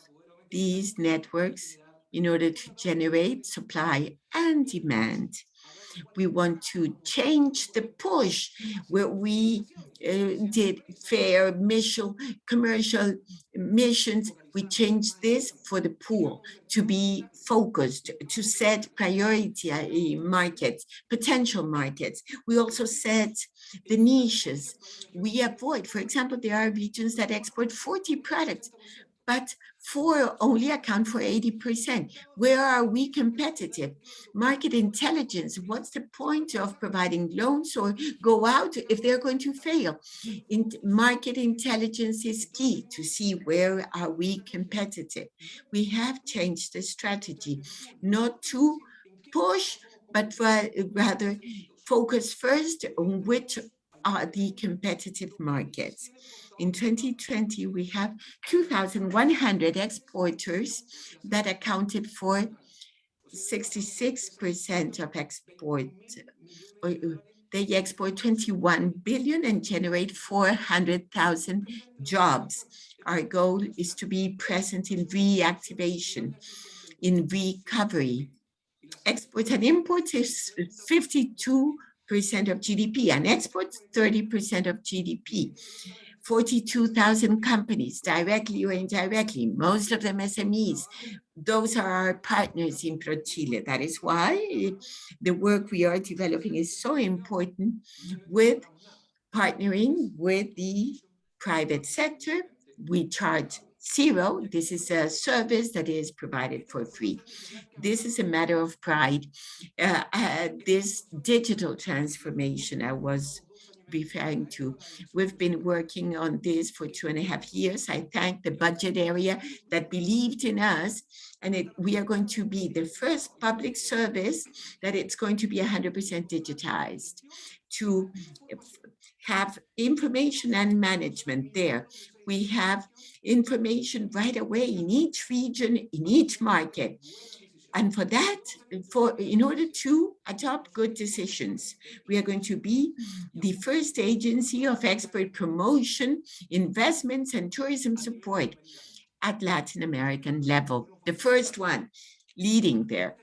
these networks in order to generate supply and demand. We want to change the push where we did fair commercial missions. We changed this for the pool to be focused, to set priority markets, potential markets. We also set the niches. We avoid, for example, there are regions that export 40 products, but 4 only account for 80%. Where are we competitive? Market intelligence, what's the point of providing loans or go out if they're going to fail? Market intelligence is key to see where are we competitive. We have changed the strategy, not to push, but rather focus first on which are the competitive markets. In 2020, we have 2,100 exporters that accounted for 66% of export. They export 21 billion and generate 400,000 jobs. Our goal is to be present in reactivation, in recovery. Exports and imports is 52% of GDP, and exports 30% of GDP. 42,000 companies, directly or indirectly, most of them SMEs. Those are our partners in ProChile. That is why the work we are developing is so important with partnering with the private sector. We charge zero. This is a service that is provided for free. This is a matter of pride. This digital transformation I was referring to, we've been working on this for 2.5 years. I thank the budget area that believed in us, and we are going to be the first public service that it's going to be 100% digitized, to have information and management there. We have information right away in each region, in each market. And for that, in order to adopt good decisions, we are going to be the first agency of export promotion, investments, and tourism support at Latin American level. The first one leading there.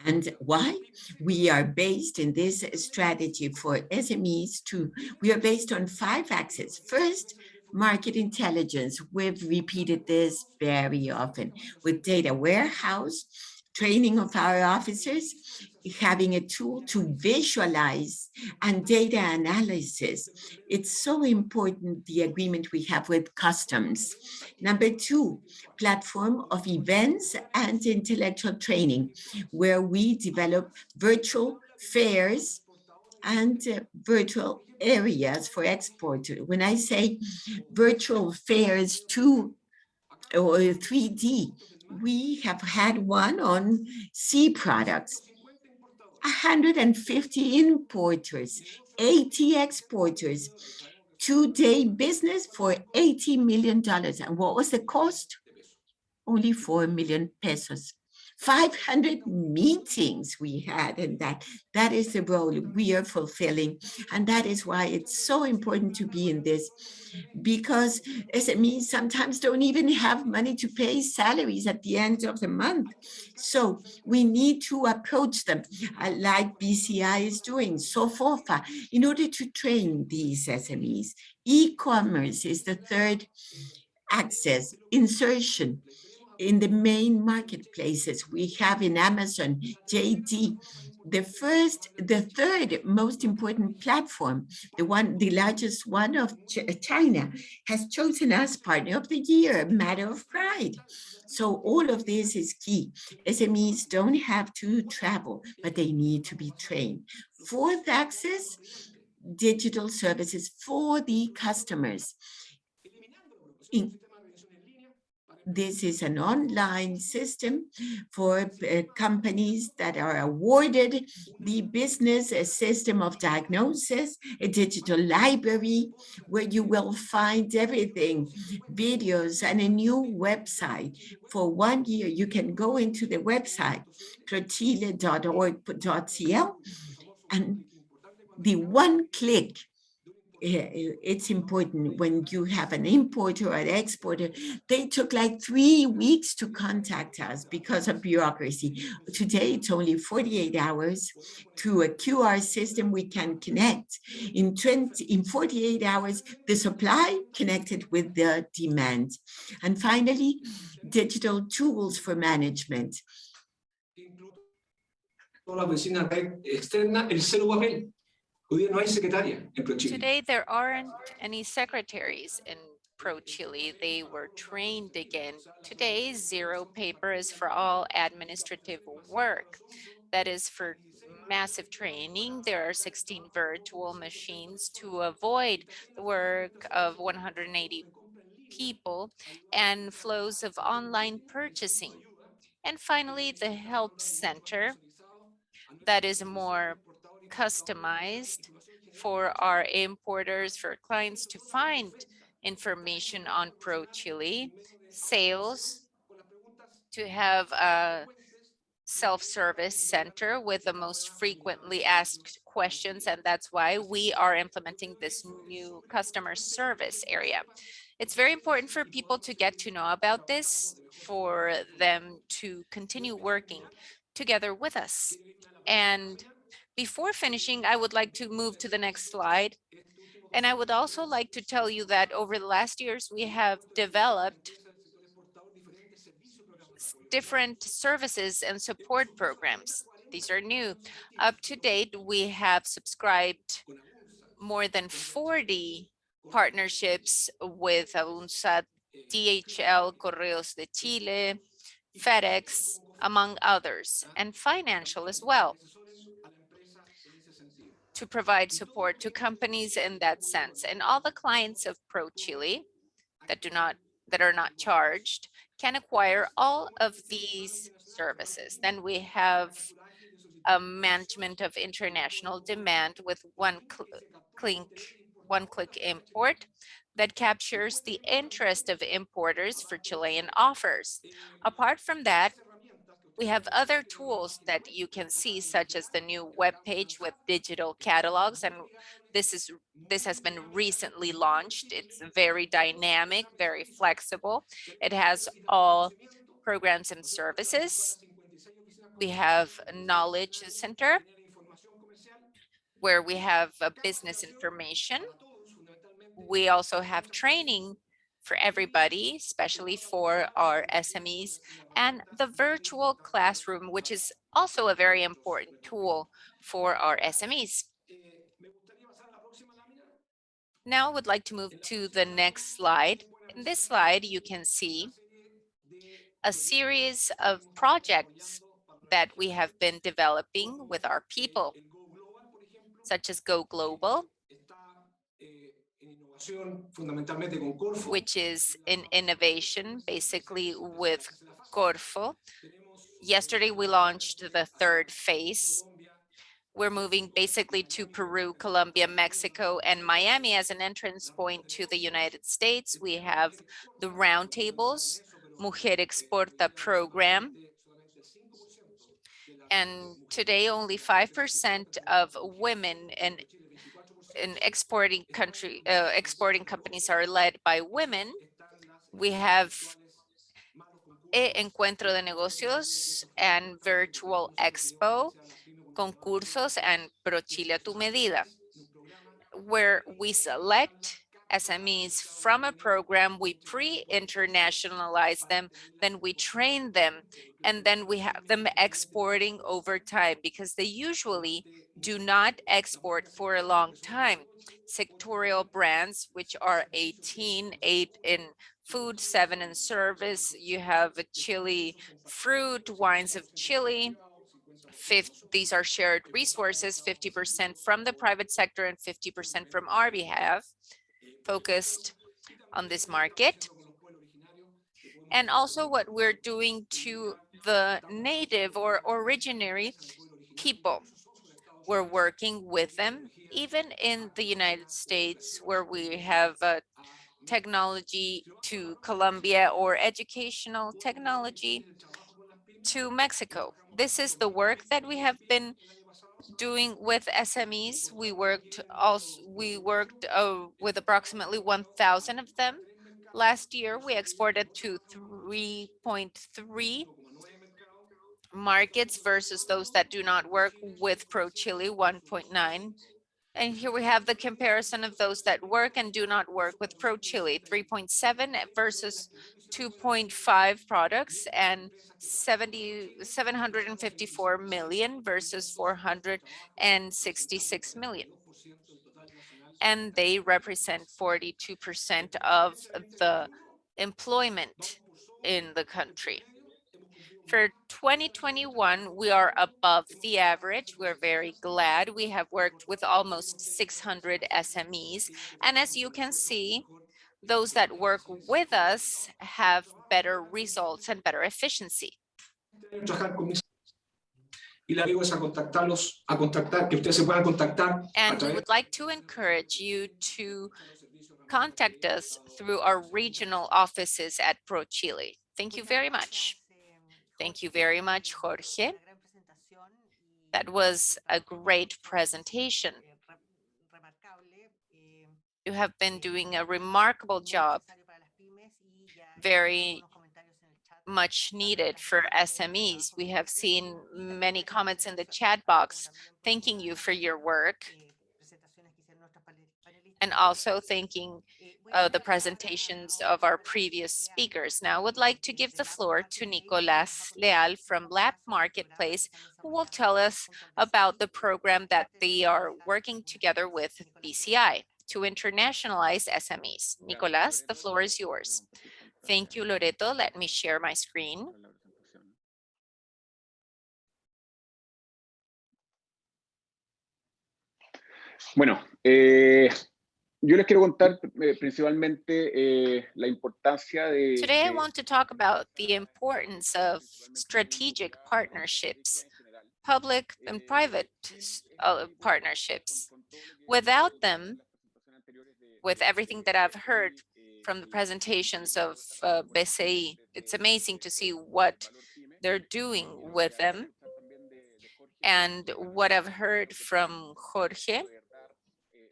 And why? We are based in this strategy for SMEs we are based on 5 axes. First, market intelligence. We've repeated this very often with data warehouse, training of our officers, having a tool to visualize, and data analysis. It's so important, the agreement we have with customs. Number 2, platform of events and intellectual training, where we develop virtual fairs and virtual areas for export. When I say virtual fairs 2 or 3D, we have had one on sea products. 150 importers, 80 exporters, 2-day business for $80 million. And what was the cost? Only 4 million pesos. 500 meetings we had, and that is the role we are fulfilling. And that is why it's so important to be in this, because SMEs sometimes don't even have money to pay salaries at the end of the month. So we need to approach them like BCI is doing, SOFOFA, in order to train these SMEs. E-commerce is the third axis, insertion in the main marketplaces. We have in Amazon, JD, the third most important platform, the largest one of China, has chosen us partner of the year, a matter of pride. So all of this is key. SMEs don't have to travel, but they need to be trained. Fourth axis, digital services for the customers. This is an online system for companies that are awarded the business, a system of diagnosis, a digital library where you will find everything, videos, and a new website. For 1 year, you can go into the website, crotile.org.cl, and the one click, it's important when you have an importer or an exporter. They took like 3 weeks to contact us because of bureaucracy. Today, it's only 48 hours. Through a QR system, we can connect. In 48 hours, the supply connected with the demand. And finally, digital tools for management. La oficina externa, el cero papel. Hoy día no hay secretaria en ProChile. Today, there aren't any secretaries in ProChile. They were trained again. Today, zero paper is for all administrative work. That is for massive training. There are 16 virtual machines to avoid the work of 180 people and flows of online purchasing. And finally, the help center that is more customized for our importers, for clients to find information on ProChile, sales, to have a self-service center with the most frequently asked questions, and that's why we are implementing this new customer service area. It's very important for people to get to know about this, for them to continue working together with us. And before finishing, I would like to move to the next slide. And I would also like to tell you that over the last years, we have developed different services and support programs. These are new. Up to date, we have subscribed more than 40 partnerships with UNSA, DHL, Correos de Chile, FedEx, among others, and financial as well, to provide support to companies in that sense. And all the clients of ProChile that are not charged can acquire all of these services. Then we have a management of international demand with one-click import that captures the interest of importers for Chilean offers. Apart from that, we have other tools that you can see, such as the new web page with digital catalogs, and this has been recently launched. It's very dynamic, very flexible. It has all programs and services. We have a knowledge center where we have business information. We also have training for everybody, especially for our SMEs, and the virtual classroom, which is also a very important tool for our SMEs. Now I would like to move to the next slide. In this slide, you can see a series of projects that we have been developing with our people, such as Go Global, which is in innovation, basically with Corfo. Yesterday, we launched the third phase. We're moving basically to Peru, Colombia, Mexico, and Miami as an entrance point to the United States. We have the roundtables, Mujer Exporta program. And today, only 5% of women in exporting companies are led by women. We have Encuentro de Negocios and Virtual Expo, concursos, and ProChile a tu medida, where we select SMEs from a program, we pre-internationalize them, then we train them, and then we have them exporting over time because they usually do not export for a long time. Sectorial brands, which are 18, 8 in food, 7 in service. You have Chile fruit, wines of Chile. These are shared resources, 50% from the private sector and 50% from our behalf, focused on this market. and also what we're doing to the native or originary people. We're working with them, even in the United States, where we have technology to Colombia or educational technology to Mexico. This is the work that we have been doing with SMEs. We worked with approximately 1,000 of them. Last year, we exported to 3.3 markets versus those that do not work with Pro-Chile, 1.9. And here we have the comparison of those that work and do not work with Pro-Chile, 3.7 versus 2.5 products, and 754 million versus 466 million. And they represent 42% of the employment in the country. For 2021, we are above the average. We're very glad. We have worked with almost 600 SMEs. And as you can see, those that work with us have better results and better efficiency. And we would like to encourage you to contact us through our regional offices at Pro-Chile. Thank you very much. Thank you very much, Jorge. That was a great presentation. You have been doing a remarkable job, very much needed for SMEs. We have seen many comments in the chat box thanking you for your work, and also thanking the presentations of our previous speakers. Now I would like to give the floor to Nicolás Leal from Lab Marketplace, who will tell us about the program that they are working together with BCI to internationalize SMEs. Nicolás, the floor is yours. Thank you, Loreto. Let me share my screen. Bueno, yo les quiero contar principalmente la importancia de... Today I want to talk about the importance of strategic partnerships, public and private partnerships. Without them, with everything that I've heard from the presentations of BCI, it's amazing to see what they're doing with them. And what I've heard from Jorge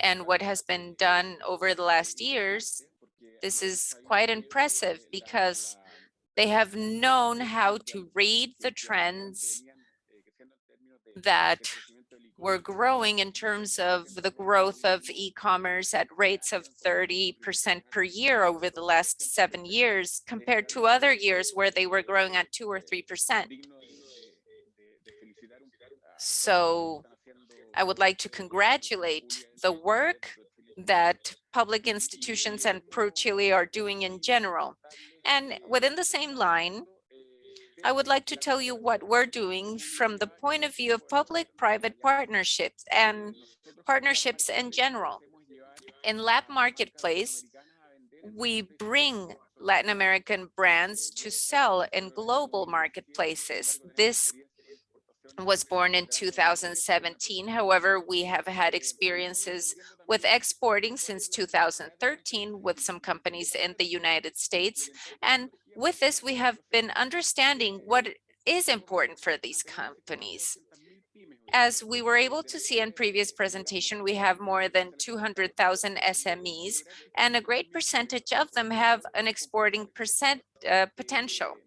and what has been done over the last years, this is quite impressive because they have known how to read the trends that were growing in terms of the growth of e-commerce at rates of 30% per year over the last 7 years, compared to other years where they were growing at 2 or 3%. So I would like to congratulate the work that public institutions and Pro-Chile are doing in general. And within the same line, I would like to tell you what we're doing from the point of view of public-private partnerships and partnerships in general. In Lab Marketplace, we bring Latin American brands to sell in global marketplaces. This was born in 2017. However, we have had experiences with exporting since 2013 with some companies in the United States. And with this, we have been understanding what is important for these companies. As we were able to see in previous presentation, we have more than 200,000 SMEs, and a great percentage of them have an exporting potential.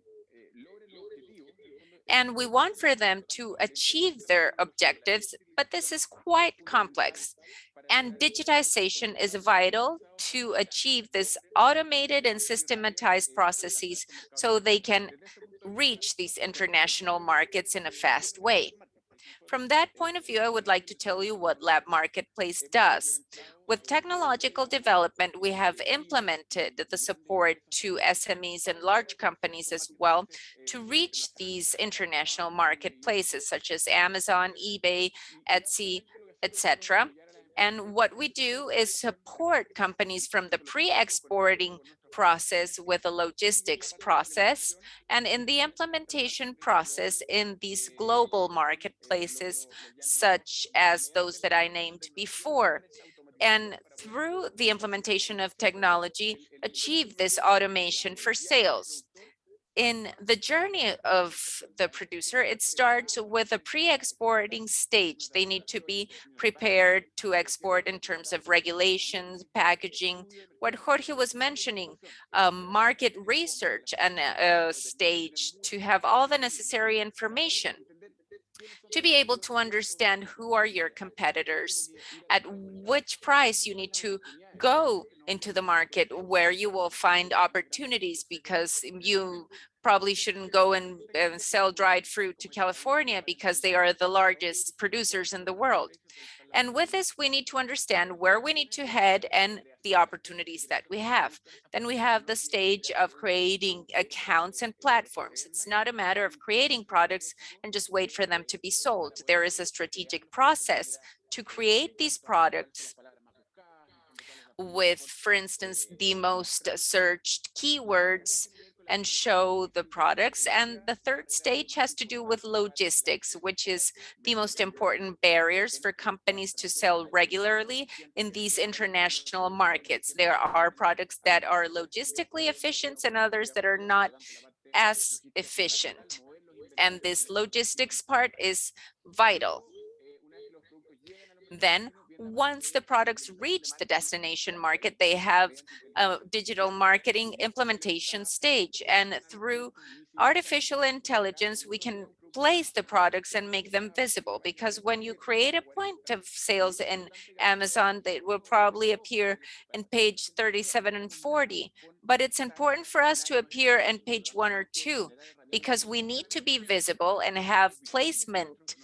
And we want for them to achieve their objectives, but this is quite complex. And digitization is vital to achieve this automated and systematized processes so they can reach these international markets in a fast way. From that point of view, I would like to tell you what Lab Marketplace does. With technological development, we have implemented the support to SMEs and large companies as well to reach these international marketplaces such as Amazon, eBay, Etsy, etc. And what we do is support companies from the pre-exporting process with a logistics process, and in the implementation process in these global marketplaces, such as those that I named before. And through the implementation of technology, achieve this automation for sales. In the journey of the producer, it starts with a pre-exporting stage. They need to be prepared to export in terms of regulations, packaging, what Jorge was mentioning, market research and a stage to have all the necessary information to be able to understand who are your competitors, at which price you need to go into the market, where you will find opportunities, because you probably shouldn't go and sell dried fruit to California because they are the largest producers in the world. And with this, we need to understand where we need to head and the opportunities that we have. Then we have the stage of creating accounts and platforms. It's not a matter of creating products and just wait for them to be sold. There is a strategic process to create these products with, for instance, the most searched keywords and show the products. And the third stage has to do with logistics, which is the most important barriers for companies to sell regularly in these international markets. There are products that are logistically efficient and others that are not as efficient. And this logistics part is vital. Then once the products reach the destination market, they have a digital marketing implementation stage. And through artificial intelligence, we can place the products and make them visible, because when you create a point of sales in Amazon, it will probably appear in page 37 and 40. But it's important for us to appear in page 1 or 2, because we need to be visible and have placement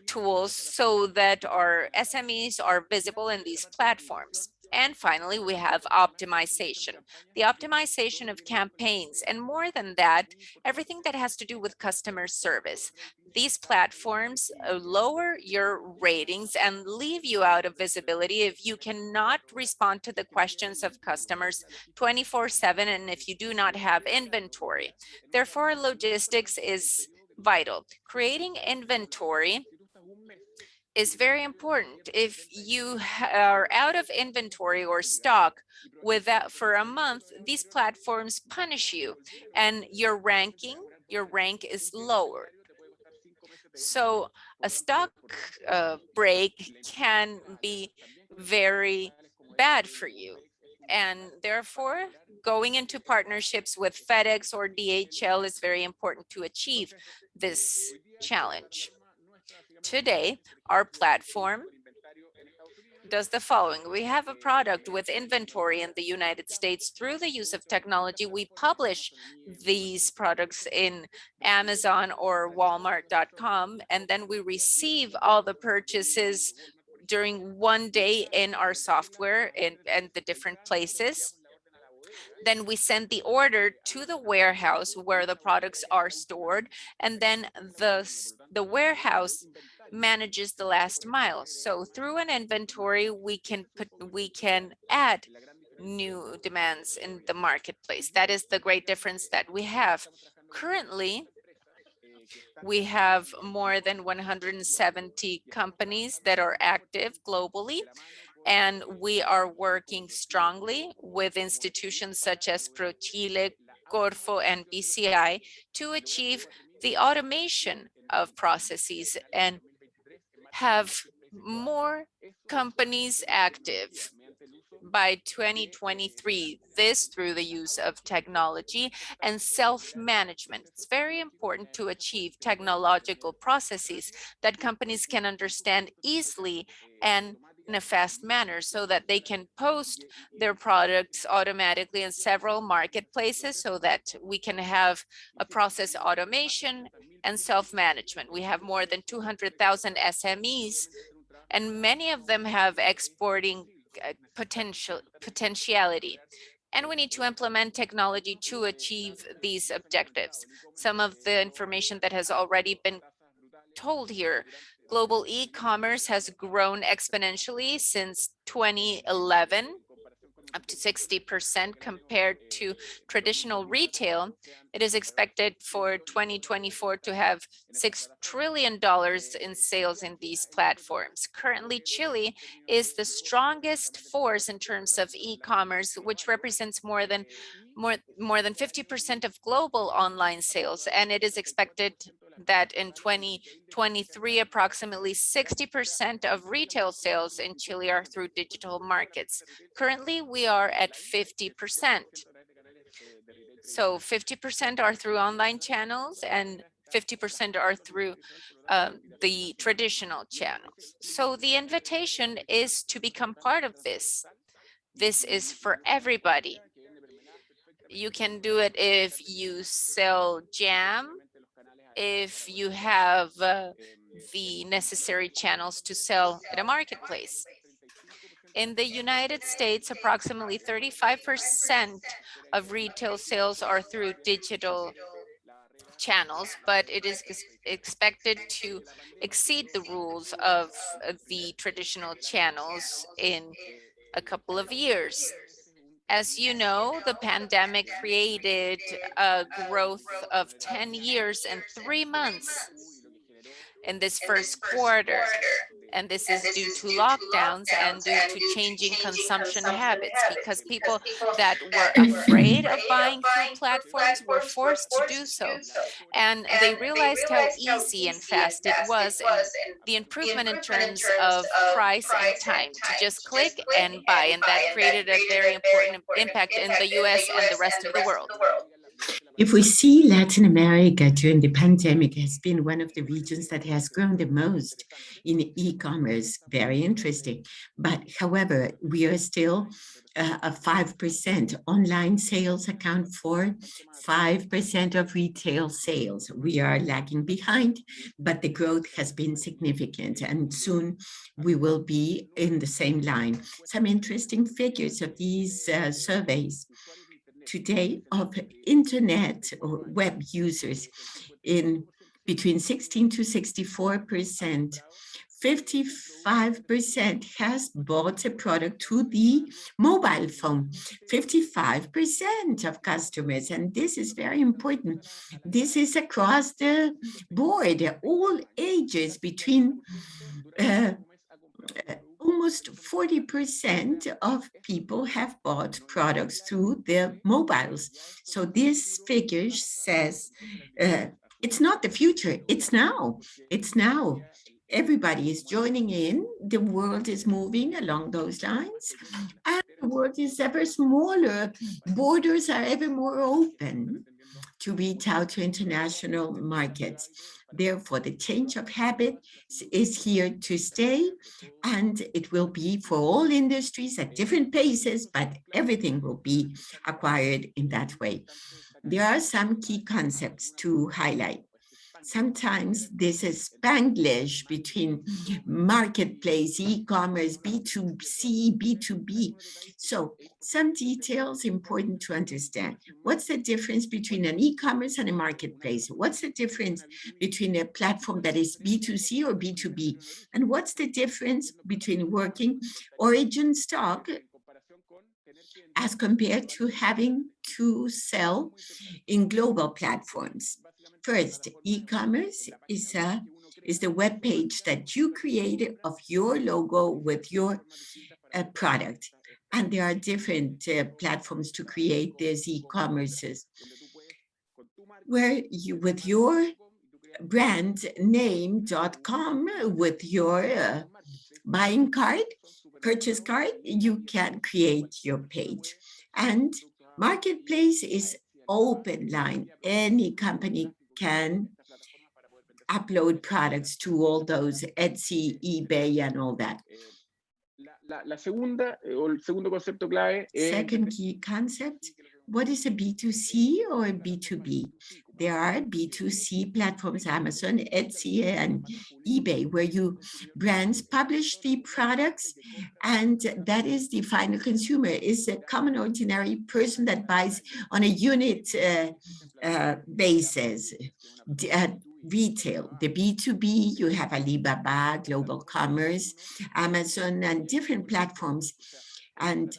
tools so that our SMEs are visible in these platforms. And finally, we have optimization, the optimization of campaigns, and more than that, everything that has to do with customer service. These platforms lower your ratings and leave you out of visibility if you cannot respond to the questions of customers 24/7 and if you do not have inventory. Therefore, logistics is vital. Creating inventory is very important. If you are out of inventory or stock for a month, these platforms punish you and your rank is lowered. So a stock break can be very bad for you. And therefore, going into partnerships with FedEx or DHL is very important to achieve this challenge. Today, our platform does the following. We have a product with inventory in the United States. Through the use of technology, we publish these products in Amazon or Walmart.com, and then we receive all the purchases during one day in our software and the different places. Then we send the order to the warehouse where the products are stored, and then the warehouse manages the last mile. So through an inventory, we can add new demands in the marketplace. That is the great difference that we have. Currently, we have more than 170 companies that are active globally, and we are working strongly with institutions such as ProChile, Corfo, and BCI to achieve the automation of processes and have more companies active by 2023, this through the use of technology and self-management. It's very important to achieve technological processes that companies can understand easily and in a fast manner, so that they can post their products automatically in several marketplaces, so that we can have a process automation and self-management. We have more than 200,000 SMEs, and many of them have exporting potentiality. And we need to implement technology to achieve these objectives. Some of the information that has already been told here. Global e-commerce has grown exponentially since 2011. up to 60% compared to traditional retail. It is expected for 2024 to have $6 trillion in sales in these platforms. Currently, Chile is the strongest force in terms of e-commerce, which represents more than 50% of global online sales, and it is expected that in 2023, approximately 60% of retail sales in Chile are through digital markets. Currently, we are at 50%. So 50% are through online channels and 50% are through the traditional channels. So the invitation is to become part of this. This is for everybody. You can do it if you sell jam, if you have the necessary channels to sell at a marketplace. In the United States, approximately 35% of retail sales are through digital channels, but it is expected to exceed the rules of the traditional channels in a couple of years. As you know, the pandemic created a growth of 10 years and 3 months in this first quarter. And this is due to lockdowns and due to changing consumption habits, because people that were afraid of buying through platforms were forced to do so. And they realized how easy and fast it was, and the improvement in terms of price and time to just click and buy. And that created a very important impact in the US and the rest of the world. If we see Latin America during the pandemic has been one of the regions that has grown the most in e-commerce, very interesting. But however, we are still a 5%. Online sales account for 5% of retail sales. We are lagging behind, but the growth has been significant, and soon we will be in the same line. Some interesting figures of these surveys. Today, of internet or web users in between 16 to 64%, 55% has bought a product to the mobile phone, 55% of customers, and this is very important. This is across the board, all ages between almost 40% of people have bought products through their mobiles. So this figure says it's not the future, it's now. It's now. Everybody is joining in. The world is moving along those lines. And the world is ever smaller. Borders are ever more open to reach out to international markets. Therefore, the change of habit is here to stay, and it will be for all industries at different paces, but everything will be acquired in that way. There are some key concepts to highlight. Sometimes there's a Spanglish between marketplace, e-commerce, B2C, B2B. So some details important to understand. What's the difference between an e-commerce and a marketplace? What's the difference between a platform that is B2C or B2B? And what's the difference between working origin stock as compared to having to sell in global platforms? First, e-commerce is the web page that you created of your logo with your product. And there are different platforms to create these e-commerces, where you, with your brand name.com, with your buying card, purchase card, you can create your page. And marketplace is open line. Any company can upload products to all those Etsy, eBay, and all that. La segunda, o el segundo concepto clave es... Second key concept, what is a B2C or a B2B? There are B2C platforms, Amazon, Etsy, and eBay, where you brands publish the products, and that is the final consumer, is a common ordinary person that buys on a unit basis. Retail, the B2B, you have Alibaba, Global Commerce, Amazon, and different platforms. And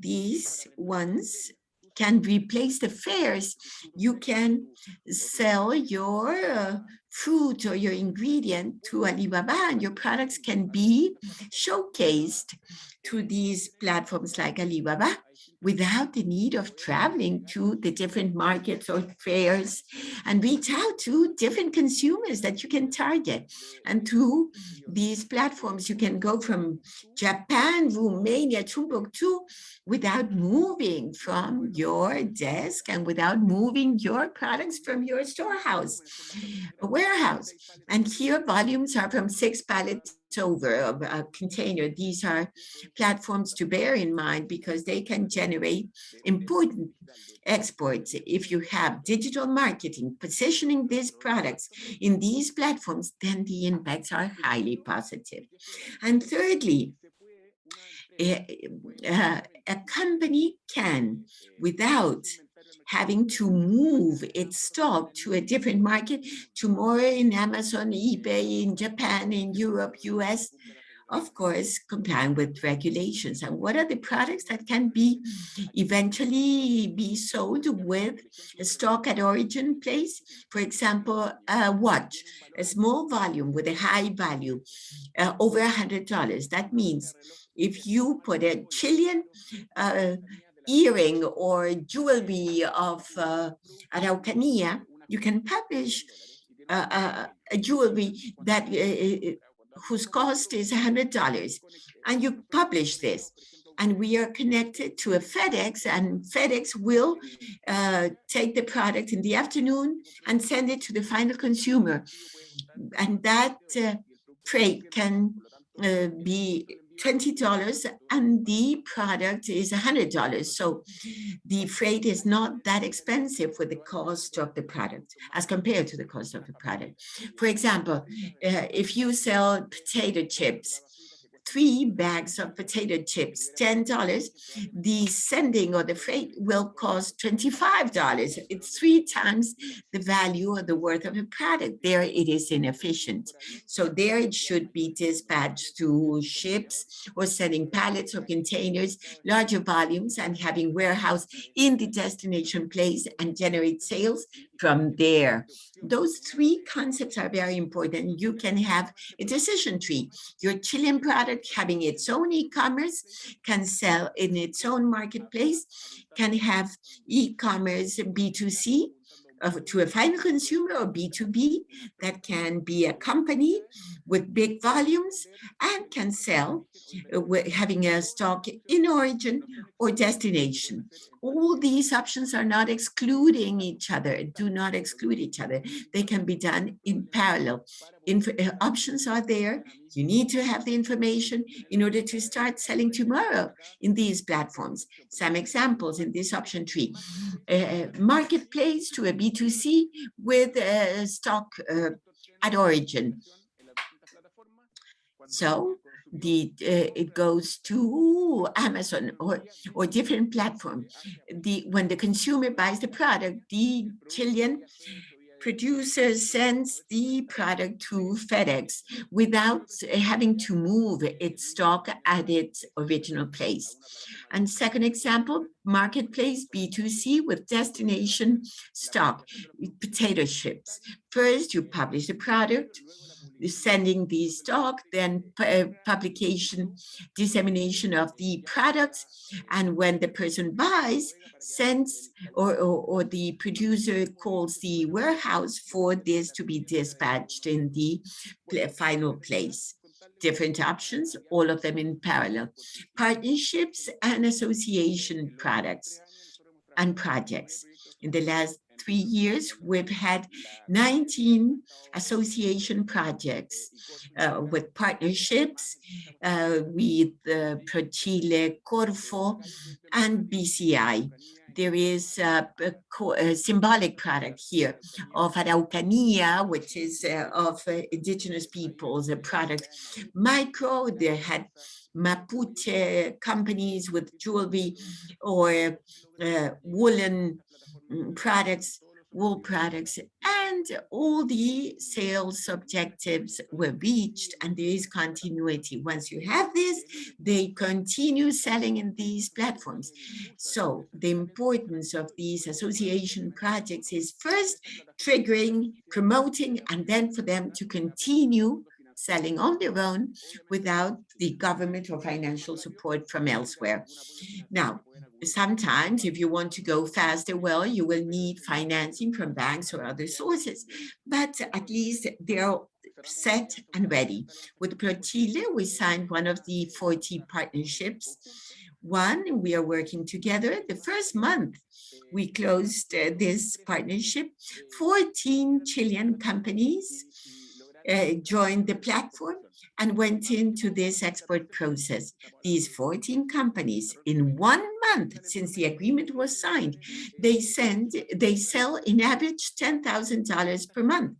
these ones can replace the fairs. You can sell your fruit or your ingredient to Alibaba, and your products can be showcased to these platforms like Alibaba without the need of traveling to the different markets or fairs, and reach out to different consumers that you can target. And through these platforms, you can go from Japan, Romania, Timbuktu without moving from your desk and without moving your products from your storehouse, a warehouse. And here volumes are from 6 pallets over a container. These are platforms to bear in mind because they can generate important exports. If you have digital marketing positioning these products in these platforms, then the impacts are highly positive. And thirdly, a company can, without having to move its stock to a different market, tomorrow in Amazon, eBay, in Japan, in Europe, US, of course, complying with regulations. And what are the products that can be eventually be sold with a stock at origin place? For example, a watch, a small volume with a high value, over $100. That means if you put a Chilean earring or jewelry of Araucanía, you can publish a jewelry that whose cost is $100, and you publish this. And we are connected to a FedEx, and FedEx will take the product in the afternoon and send it to the final consumer. And that freight can be $20 and the product is $100. So the freight is not that expensive with the cost of the product as compared to the cost of the product. For example, if you sell potato chips, 3 bags of potato chips, $10, the sending or the freight will cost $25. It's 3 times the value or the worth of a product. There it is inefficient. So there it should be dispatched to ships or sending pallets or containers, larger volumes, and having warehouse in the destination place and generate sales from there. Those 3 concepts are very important. You can have a decision tree. Your Chilean product having its own e-commerce, can sell in its own marketplace, can have e-commerce B2C to a final consumer, or B2B that can be a company with big volumes and can sell having a stock in origin or destination. All these options are not excluding each other, do not exclude each other. They can be done in parallel. Options are there. You need to have the information in order to start selling tomorrow in these platforms. Some examples in this option tree. Marketplace to a B2C with stock at origin. So it goes to Amazon or different platform. When the consumer buys the product, the Chilean producer sends the product to FedEx without having to move its stock at its original place. And second example, marketplace B2C with destination stock, potato chips. First, you publish the product, sending the stock, then publication, dissemination of the products, and when the person buys, sends or the producer calls the warehouse for this to be dispatched in the final place. Different options, all of them in parallel. Partnerships and association products and projects. In the last 3 years, we've had 19 association projects with partnerships with ProChile, Corfo, and BCI. There is a symbolic product here of Araucanía, which is of indigenous peoples, a product. Micro, they had Mapuche companies with jewelry or woolen products wool products, and all the sales objectives were reached, and there is continuity. Once you have this, they continue selling in these platforms. So the importance of these association projects is first triggering, promoting, and then for them to continue selling on their own without the government or financial support from elsewhere. Now, sometimes if you want to go faster, well, you will need financing from banks or other sources, but at least they're set and ready. With ProChile, we signed one of the 40 partnerships. One, we are working together. The first month we closed this partnership, 14 Chilean companies joined the platform and went into this export process. These 14 companies, in 1 month since the agreement was signed, they sell in average $10,000 per month.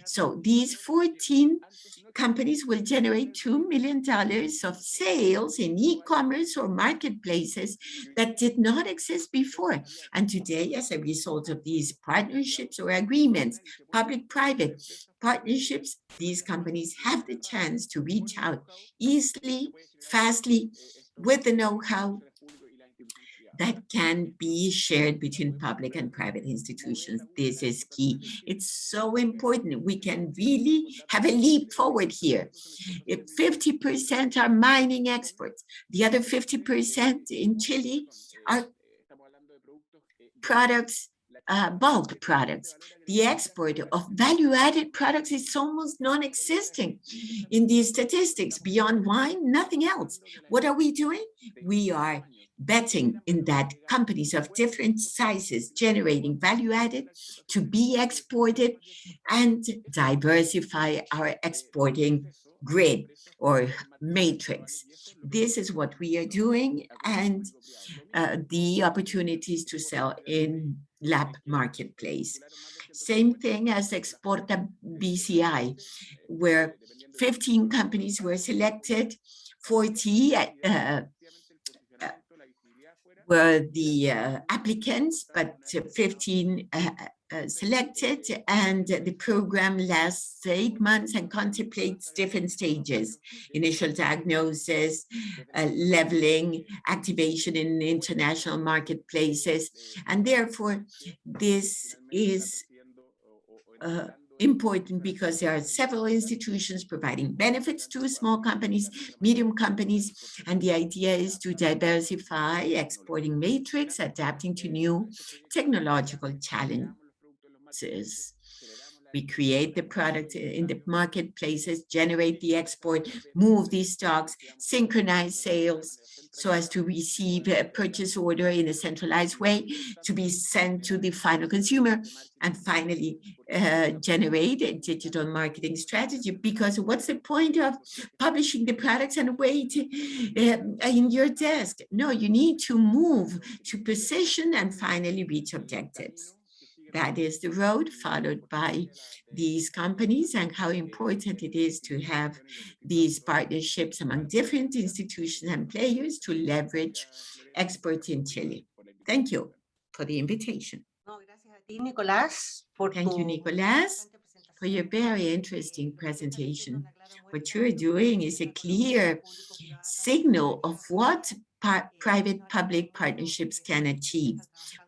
So these 14 companies will generate $2 million of sales in e-commerce or marketplaces that did not exist before. And today, as a result of these partnerships or agreements, public-private partnerships, these companies have the chance to reach out easily, fastly, with the know-how that can be shared between public and private institutions. This is key. It's so important. We can really have a leap forward here. If 50% are mining exports, the other 50% in Chile are products, bulk products. The export of value-added products is almost non-existent in these statistics. Beyond wine, nothing else. What are we doing? We are betting in that companies of different sizes generating value-added to be exported and diversify our exporting grid or matrix. This is what we are doing, and the opportunities to sell in lab marketplace. Same thing as Exporta BCI, where 15 companies were selected, 40 were the applicants, but 15 selected, and the program lasts 8 months and contemplates different stages: initial diagnosis, leveling, activation in international marketplaces. And therefore, this is important because there are several institutions providing benefits to small companies, medium companies, and the idea is to diversify exporting matrix, adapting to new technological challenges. We create the product in the marketplaces, generate the export, move these stocks, synchronize sales so as to receive a purchase order in a centralized way to be sent to the final consumer, and finally generate a digital marketing strategy. Because what's the point of publishing the products and wait in your desk? No, you need to move to position and finally reach objectives. That is the road followed by these companies, and how important it is to have these partnerships among different institutions and players to leverage exports in Chile. Thank you for the invitation. Thank you, Nicolás, for your very interesting presentation. What you're doing is a clear signal of what private-public partnerships can achieve.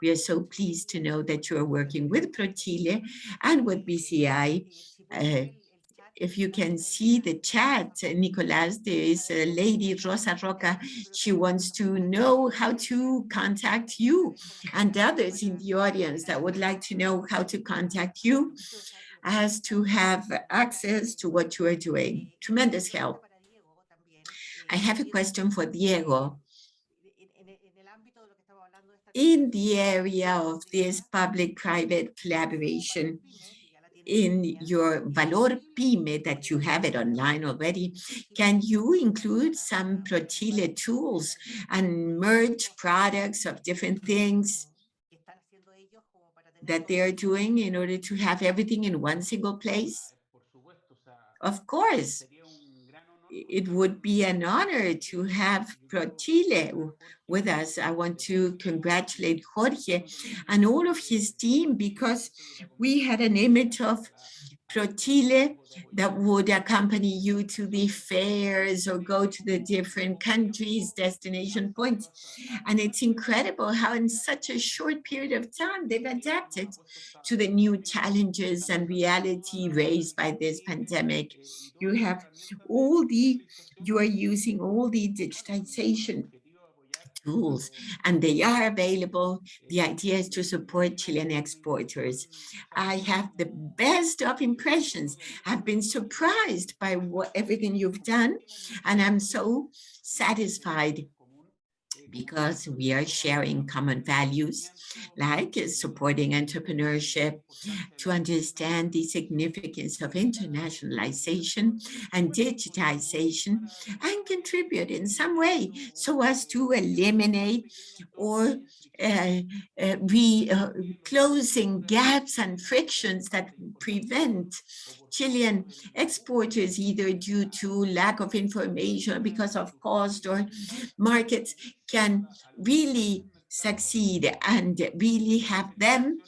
We are so pleased to know that you are working with ProChile and with BCI. If you can see the chat, Nicolás, there is a lady, Rosa Roca. She wants to know how to contact you, and others in the audience that would like to know how to contact you as to have access to what you are doing. Tremendous help. I have a question for Diego. In the area of this public-private collaboration, in your Valor Pyme that you have it online already, can you include some ProChile tools and merge products of different things that they are doing in order to have everything in one single place? Of course. it would be an honor to have ProChile with us. I want to congratulate Jorge and all of his team, because we had an image of ProChile that would accompany you to the fairs or go to the different countries, destination points. And it's incredible how in such a short period of time they've adapted to the new challenges and reality raised by this pandemic. You are using all the digitization tools, and they are available. The idea is to support Chilean exporters. I have the best of impressions. I've been surprised by everything you've done, and I'm so satisfied because we are sharing common values like supporting entrepreneurship, to understand the significance of internationalization and digitization, and contribute in some way so as to eliminate or closing gaps and frictions that prevent Chilean exporters, either due to lack of information, because of cost or markets, can really succeed and really have them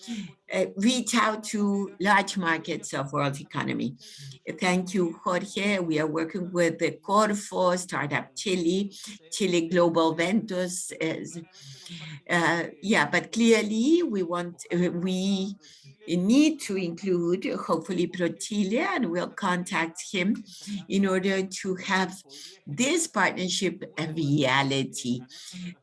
reach out to large markets of world economy. Thank you, Jorge. We are working with the Corfo, Startup Chile, Chile Global Ventus. But clearly we need to include, hopefully, ProChile, and we'll contact him in order to have this partnership a reality.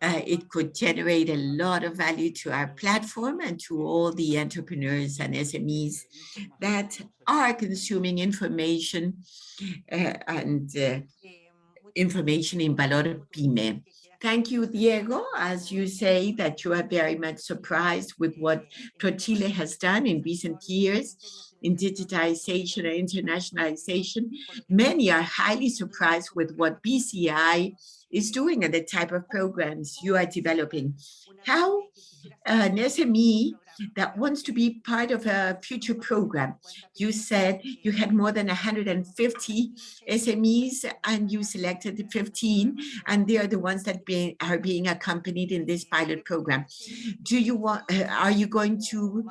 It could generate a lot of value to our platform and to all the entrepreneurs and SMEs that are consuming information information in Valor Pyme. Thank you, Diego. As you say that you are very much surprised with what ProChile has done in recent years in digitization and internationalization. Many are highly surprised with what BCI is doing and the type of programs you are developing. How an SME that wants to be part of a future program. You said you had more than 150 SMEs and you selected 15, and they are the ones that are being accompanied in this pilot program. Are you going to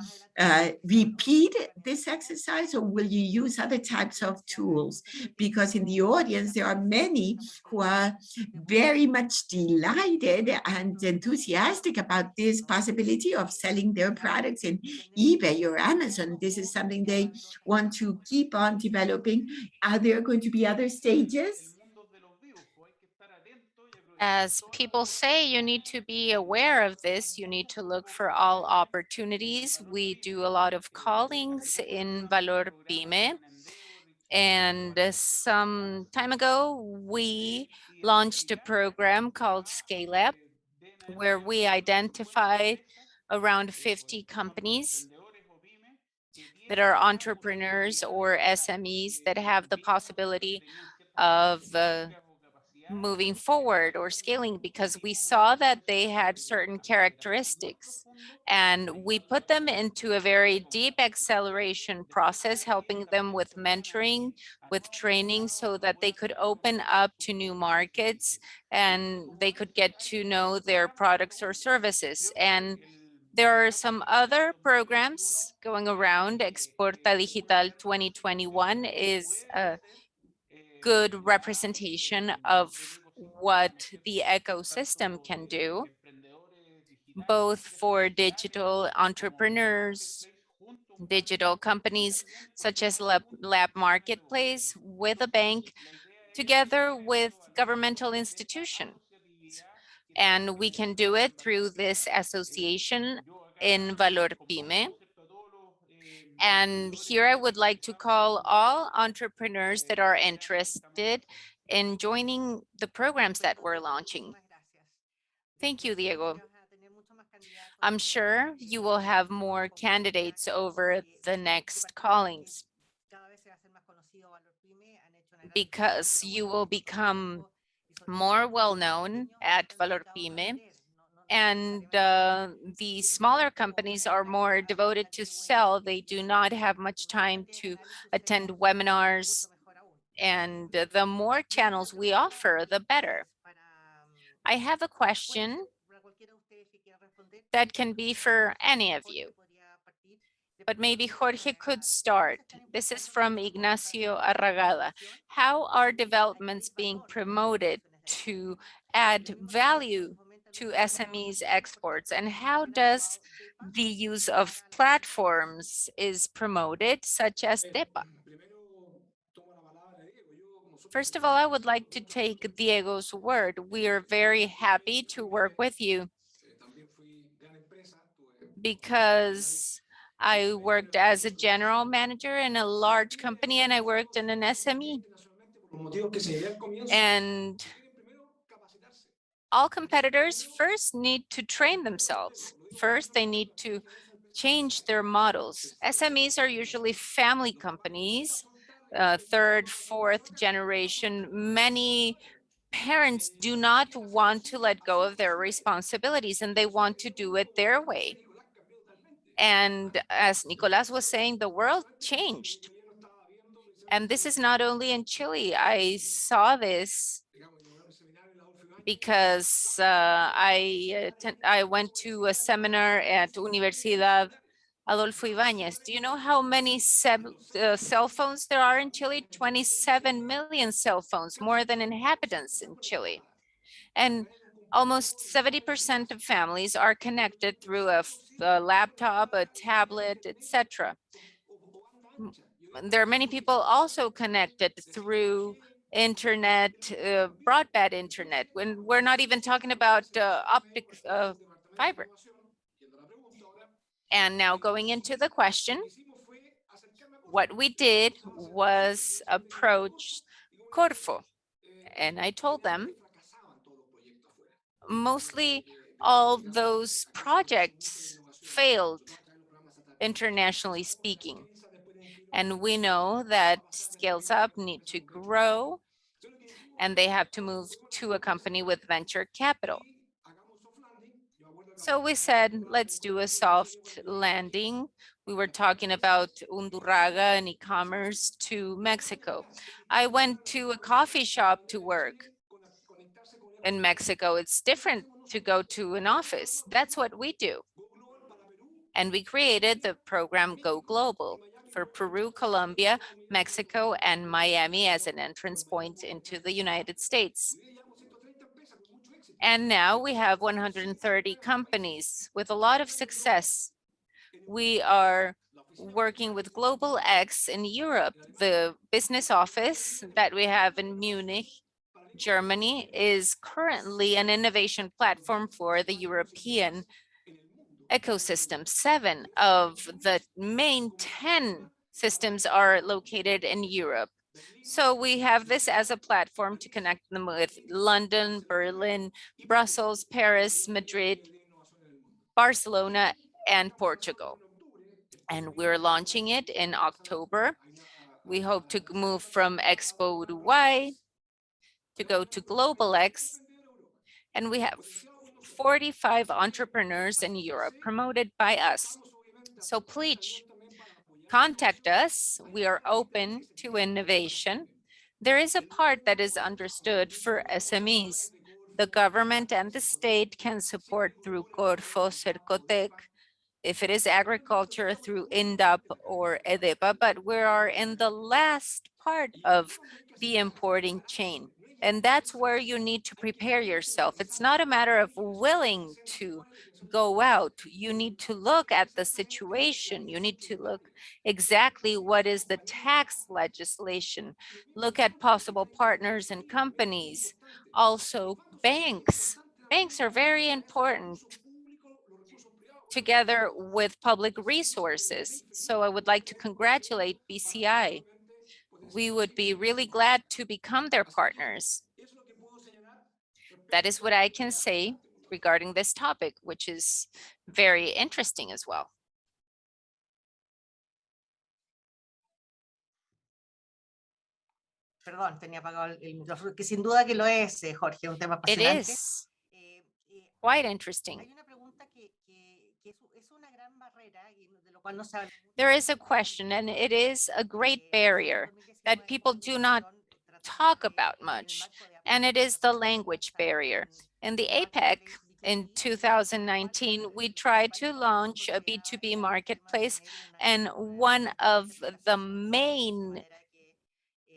repeat this exercise, or will you use other types of tools? Because in the audience, there are many who are very much delighted and enthusiastic about this possibility of selling their products in eBay or Amazon. This is something they want to keep on developing. Are there going to be other stages? As people say, you need to be aware of this. You need to look for all opportunities. We do a lot of callings in Valor Pyme. And some time ago, we launched a program called Scale Up, where we identify around 50 companies that are entrepreneurs or SMEs that have the possibility of moving forward or scaling, because we saw that they had certain characteristics, and we put them into a very deep acceleration process, helping them with mentoring, with training, so that they could open up to new markets and they could get to know their products or services. And there are some other programs going around. Exporta Digital 2021 is a good representation of what the ecosystem can do, both for digital entrepreneurs, digital companies such as Lab Marketplace, with a bank, together with governmental institutions. And we can do it through this association in Valor Pyme. And here I would like to call all entrepreneurs that are interested in joining the programs that we're launching. Thank you, Diego. I'm sure you will have more candidates over the next callings, because you will become more well-known at Valor Pyme, and the smaller companies are more devoted to sell. They do not have much time to attend webinars And the more channels we offer, the better. I have a question that can be for any of you, but maybe Jorge could start. This is from Ignacio Arragada. How are developments being promoted to add value to SMEs exports, and how does the use of platforms is promoted, such as DEPA? First of all, I would like to take Diego's word. We are very happy to work with you because I worked as a general manager in a large company and I worked in an SME. And all competitors first need to train themselves. First, they need to change their models. SMEs are usually family companies, third, fourth generation. Many parents do not want to let go of their responsibilities and they want to do it their way. And as Nicolas was saying, the world changed. And this is not only in Chile. I saw this because I went to a seminar at Universidad Adolfo Ibáñez. Do you know how many cell phones there are in Chile? 27 million cell phones, more than inhabitants in Chile. And almost 70% of families are connected through a laptop, a tablet, etc. There are many people also connected through internet, broadband internet, when we're not even talking about optic fiber. And now going into the question, what we did was approach Corfo, and I told them mostly all those projects failed, internationally speaking. And we know that scales up need to grow and they have to move to a company with venture capital. So we said, let's do a soft landing. We were talking about Undurraga and e-commerce to Mexico. I went to a coffee shop to work. In Mexico, it's different to go to an office. That's what we do. And we created the program Go Global for Peru, Colombia, Mexico, and Miami as an entrance point into the United States. And now we have 130 companies with a lot of success. We are working with Global X in Europe. The business office that we have in Munich, Germany, is currently an innovation platform for the European ecosystem. 7 of the main 10 systems are located in Europe. So we have this as a platform to connect them with London, Berlin, Brussels, Paris, Madrid, Barcelona, and Portugal. And we're launching it in October. We hope to move from Expo Uruguay to go to Global X. And we have 45 entrepreneurs in Europe promoted by us. So please contact us. We are open to innovation. There is a part that is understood for SMEs. The government and the state can support through Corfo, Cercotec, if it is agriculture through INDAP or EDEPA, but we are in the last part of the importing chain. And that's where you need to prepare yourself. It's not a matter of willing to go out. You need to look at the situation. You need to look exactly what is the tax legislation. Look at possible partners and companies. Also, banks. Banks are very important together with public resources. So I would like to congratulate BCI. We would be really glad to become their partners. That is what I can say regarding this topic, which is very interesting as well. Perdón, tenía apagado el micrófono, que sin duda que lo es, Jorge, un tema It apasionante. is quite interesting. Hay una pregunta que es una gran barrera y de lo cual no se habla. There is a question, and it is a great barrier that people do not talk about much, and it is the language barrier. In the APEC in 2019, we tried to launch a B2B marketplace, and one of the main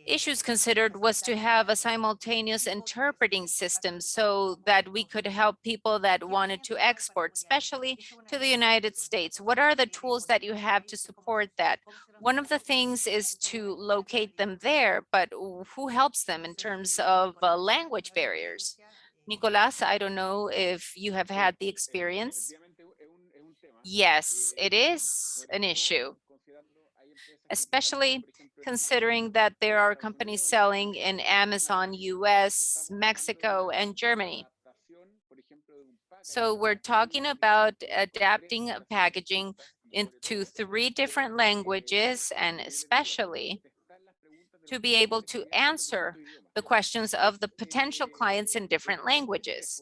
issues considered was to have a simultaneous interpreting system so that we could help people that wanted to export, especially to the United States. What are the tools that you have to support that? One of the things is to locate them there, but who helps them in terms of language barriers? Nicolas, I don't know if you have had the experience. Yes, it is an issue, especially considering that there are companies selling in Amazon, US, Mexico, and Germany. So we're talking about adapting packaging into 3 different languages, and especially to be able to answer the questions of the potential clients in different languages.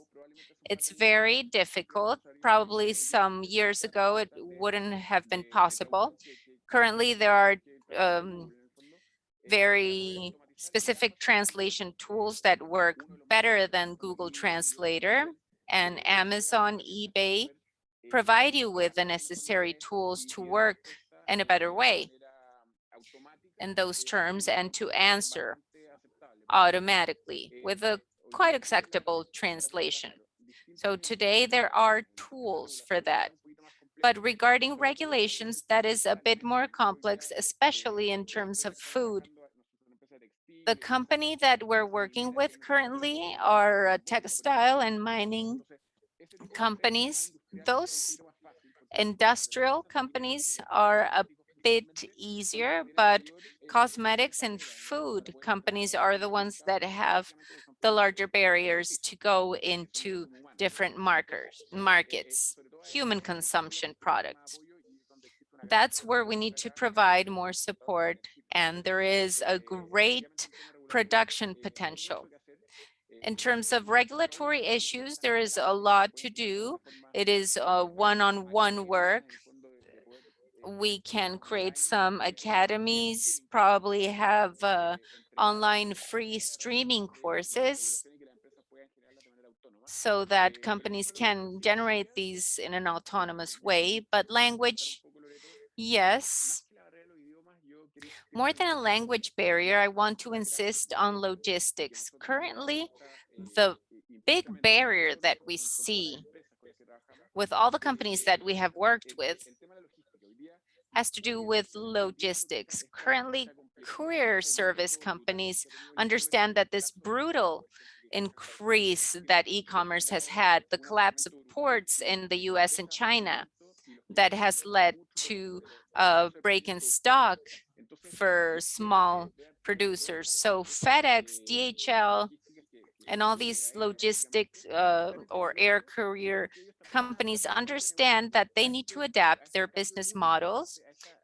It's very difficult. Probably some years ago, it wouldn't have been possible. Currently, there are very specific translation tools that work better than Google Translator, and Amazon, eBay provide you with the necessary tools to work in a better way in those terms and to answer automatically with a quite acceptable translation. So today there are tools for that. But regarding regulations, that is a bit more complex, especially in terms of food. The company that we're working with currently are textile and mining companies. Those industrial companies are a bit easier, but cosmetics and food companies are the ones that have the larger barriers to go into different markets, human consumption products. That's where we need to provide more support, and there is a great production potential. In terms of regulatory issues, there is a lot to do. It is a one-on-one work. We can create some academies, probably have online free streaming courses so that companies can generate these in an autonomous way. But language, yes. More than a language barrier, I want to insist on logistics. Currently, the big barrier that we see with all the companies that we have worked with has to do with logistics. Currently, courier service companies understand that this brutal increase that e-commerce has had, the collapse of ports in the US and China, that has led to a break in stock for small producers. So FedEx, DHL, and all these logistics or air courier companies understand that they need to adapt their business models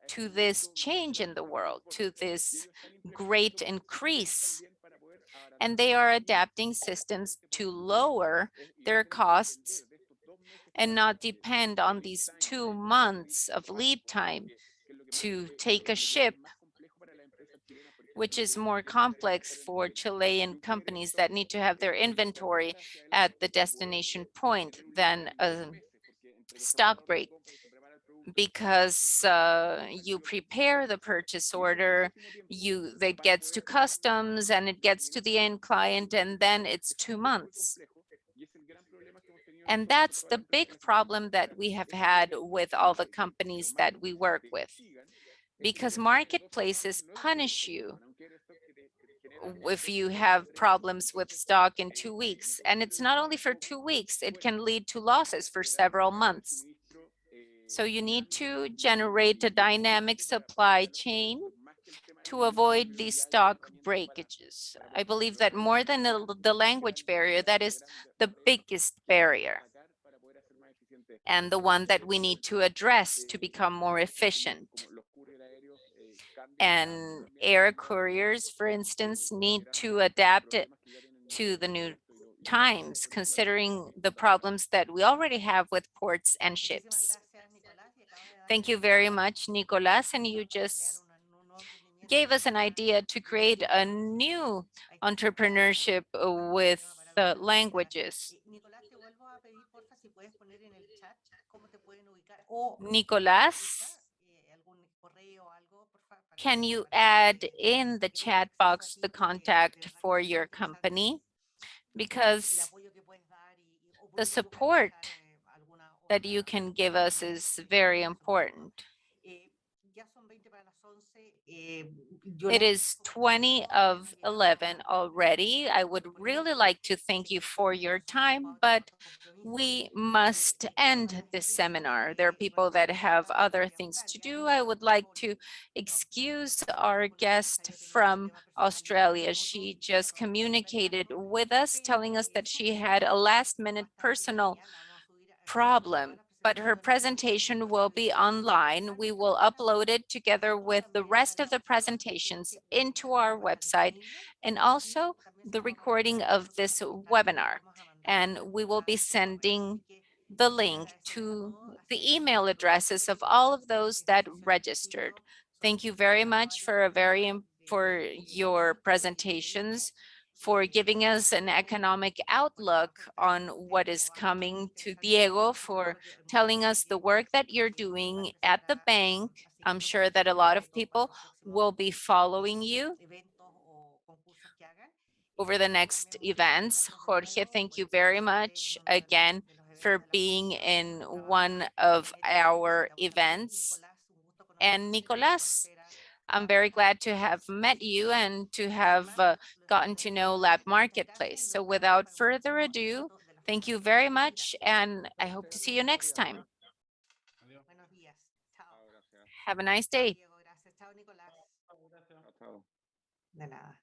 to this change in the world, to this great increase. And they are adapting systems to lower their costs and not depend on these 2 months of lead time to take a ship, which is more complex for Chilean companies that need to have their inventory at the destination point than a stock break, because you prepare the purchase order, that gets to customs and it gets to the end client, and then it's 2 months. And that's the big problem that we have had with all the companies that we work with, because marketplaces punish you if you have problems with stock in 2 weeks. And it's not only for 2 weeks, it can lead to losses for several months. So you need to generate a dynamic supply chain to avoid these stock breakages. I believe that more than the language barrier, that is the biggest barrier, and the one that we need to address to become more efficient. And air couriers, for instance, need to adapt it to the new times, considering the problems that we already have with ports and ships. Thank you very much, Nicolas. And you just gave us an idea to create a new entrepreneurship with languages. Nicolás, can you add in the chat box the contact for your company? Because the support that you can give us is very important. It is 20 of 11 already. I would really like to thank you for your time, but we must end this seminar. There are people that have other things to do. I would like to excuse our guest from Australia. She just communicated with us, telling us that she had a last-minute personal problem, but her presentation will be online. We will upload it together with the rest of the presentations into our website and also the recording of this webinar. And we will be sending the link to the email addresses of all of those that registered. Thank you very much for your presentations, for giving us an economic outlook on what is coming, to Diego for telling us the work that you're doing at the bank. I'm sure that a lot of people will be following you over the next events. Jorge, thank you very much again for being in one of our events. And Nicolás, I'm very glad to have met you and to have gotten to know Lab Marketplace. So without further ado, thank you very much, and I hope to see you next time. Have a nice day. Chao. De nada.